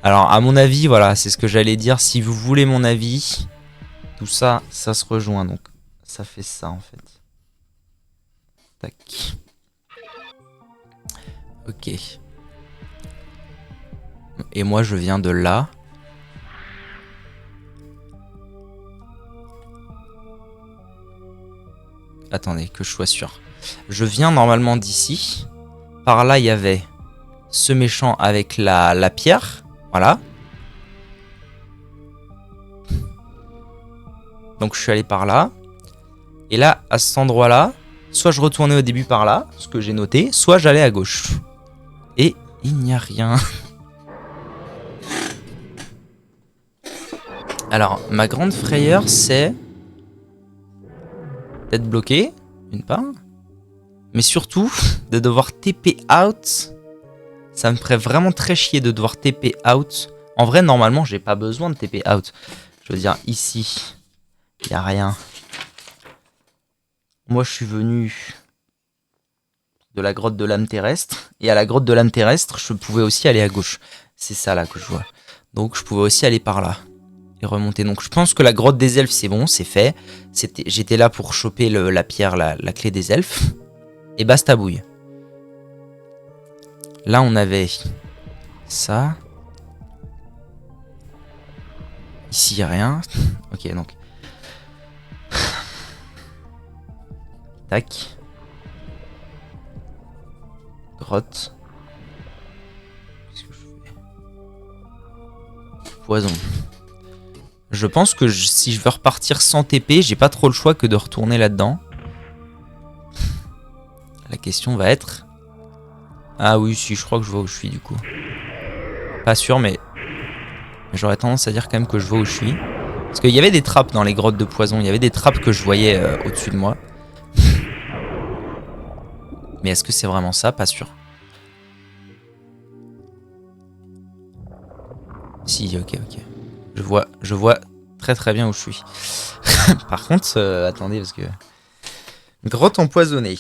Alors, à mon avis, voilà, c'est ce que j'allais dire. Si vous voulez mon avis, tout ça, ça se rejoint. Donc, ça fait ça, en fait. Tac. Ok. Et moi, je viens de là. Attendez, que je sois sûr. Je viens normalement d'ici. Par là, il y avait ce méchant avec la pierre. Voilà. Donc je suis allé par là. Et là, à cet endroit-là, soit je retournais au début par là, ce que j'ai noté, soit j'allais à gauche. Et il n'y a rien. Alors, ma grande frayeur, c'est d'être bloqué, d'une part. Mais surtout, de devoir TP out. Ça me ferait vraiment très chier de devoir TP out. En vrai, normalement, j'ai pas besoin de TP out. Je veux dire, ici, il n'y a rien. Moi, je suis venu de la grotte de l'âme terrestre. Et à la grotte de l'âme terrestre, je pouvais aussi aller à gauche. C'est ça, là, que je vois. Donc, je pouvais aussi aller par là. Et remonter. Donc, je pense que la grotte des elfes, c'est bon, c'est fait. J'étais là pour choper la pierre, la clé des elfes. Et bastabouille. Là, on avait ça. Ici, il n'y a rien. Ok, donc. Tac. Grotte. Qu'est-ce que je fais? Poison. Je pense que si je veux repartir sans TP, j'ai pas trop le choix que de retourner là-dedans. La question va être... Ah oui, si, je crois que je vois où je suis du coup. Pas sûr, mais j'aurais tendance à dire quand même que je vois où je suis. Parce qu'il y avait des trappes dans les grottes de poison. Il y avait des trappes que je voyais au-dessus de moi. Mais est-ce que c'est vraiment ça? Pas sûr. Si, ok. Je vois très bien où je suis. Par contre, attendez, parce que... Grotte empoisonnée.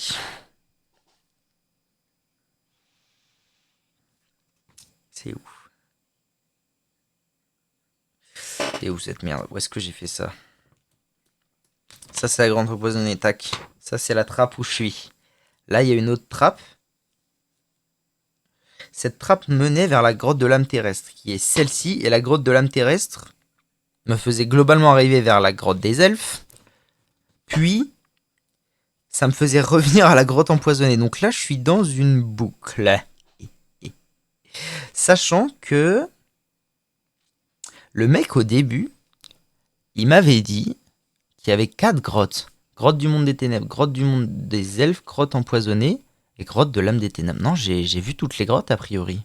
C'est où? C'est où cette merde? Où est-ce que j'ai fait ça? Ça, c'est la grotte empoisonnée, tac. Ça, c'est la trappe où je suis. Là, il y a une autre trappe. Cette trappe menait vers la grotte de l'âme terrestre, qui est celle-ci, et la grotte de l'âme terrestre me faisait globalement arriver vers la grotte des elfes, puis ça me faisait revenir à la grotte empoisonnée. Donc là, je suis dans une boucle. Sachant que le mec au début, il m'avait dit qu'il y avait 4 grottes. Grotte du monde des ténèbres, grotte du monde des elfes, grotte empoisonnée et grotte de l'âme des ténèbres. Non, j'ai vu toutes les grottes a priori.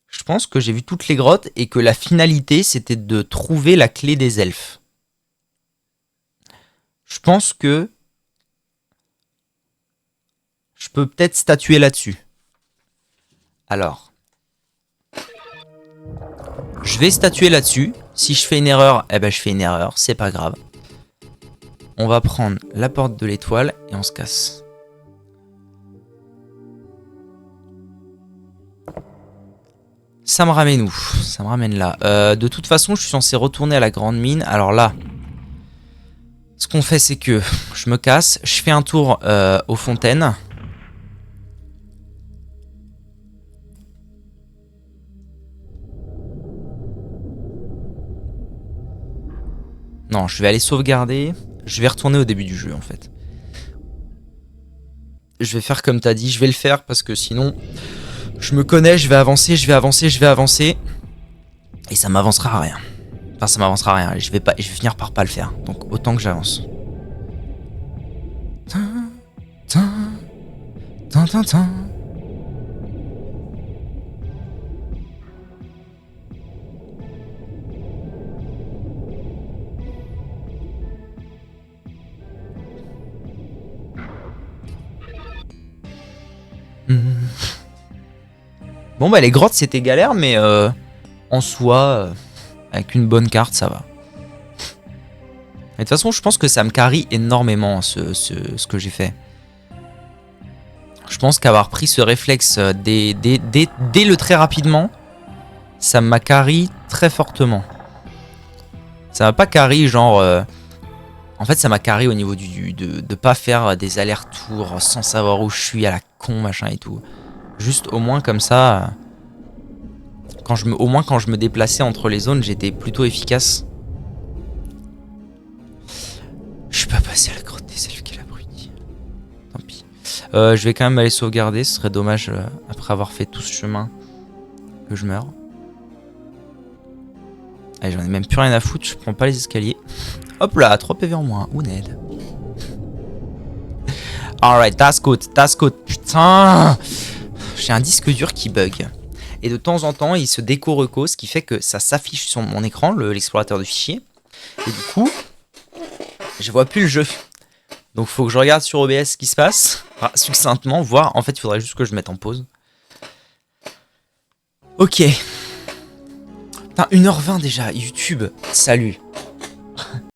Je pense que j'ai vu toutes les grottes et que la finalité, c'était de trouver la clé des elfes. Je pense que je peux peut-être statuer là-dessus. Alors, je vais statuer là-dessus. Si je fais une erreur, eh ben je fais une erreur, c'est pas grave. On va prendre la porte de l'étoile et on se casse. Ça me ramène où? Ça me ramène là. De toute façon, je suis censé retourner à la grande mine. Alors là, ce qu'on fait, c'est que je me casse, je fais un tour aux fontaines. Non, je vais aller sauvegarder. Je vais retourner au début du jeu, en fait. Je vais faire comme t'as dit, je vais le faire parce que sinon, je me connais, je vais avancer. Et ça m'avancera à rien. Enfin, ça m'avancera à rien. Je vais finir par pas le faire. Donc, autant que j'avance. Bon bah les grottes c'était galère mais en soi avec une bonne carte ça va. Mais de toute façon je pense que ça me carry énormément ce que j'ai fait. Je pense qu'avoir pris ce réflexe dès le très rapidement, ça m'a carry très fortement. Ça m'a pas carry genre... en fait ça m'a carry au niveau de pas faire des allers-retours sans savoir où je suis à la con machin et tout. Juste au moins comme ça, au moins quand je me déplaçais entre les zones, j'étais plutôt efficace. Je suis pas passé à la grotte des elfes, quel abruti. Tant pis. Je vais quand même aller sauvegarder, ce serait dommage après avoir fait tout ce chemin que je meure. Allez, j'en ai même plus rien à foutre, je prends pas les escaliers. Hop là, 3 PV en moins, ou Ned. Alright, that's good. Putain, j'ai un disque dur qui bug. Et de temps en temps, il se déco-reco, ce qui fait que ça s'affiche sur mon écran, l'explorateur de fichiers. Et du coup, je vois plus le jeu. Donc faut que je regarde sur OBS ce qui se passe, enfin, succinctement, voir. En fait, il faudrait juste que je mette en pause. Ok. Putain, 1h20 déjà, YouTube, salut.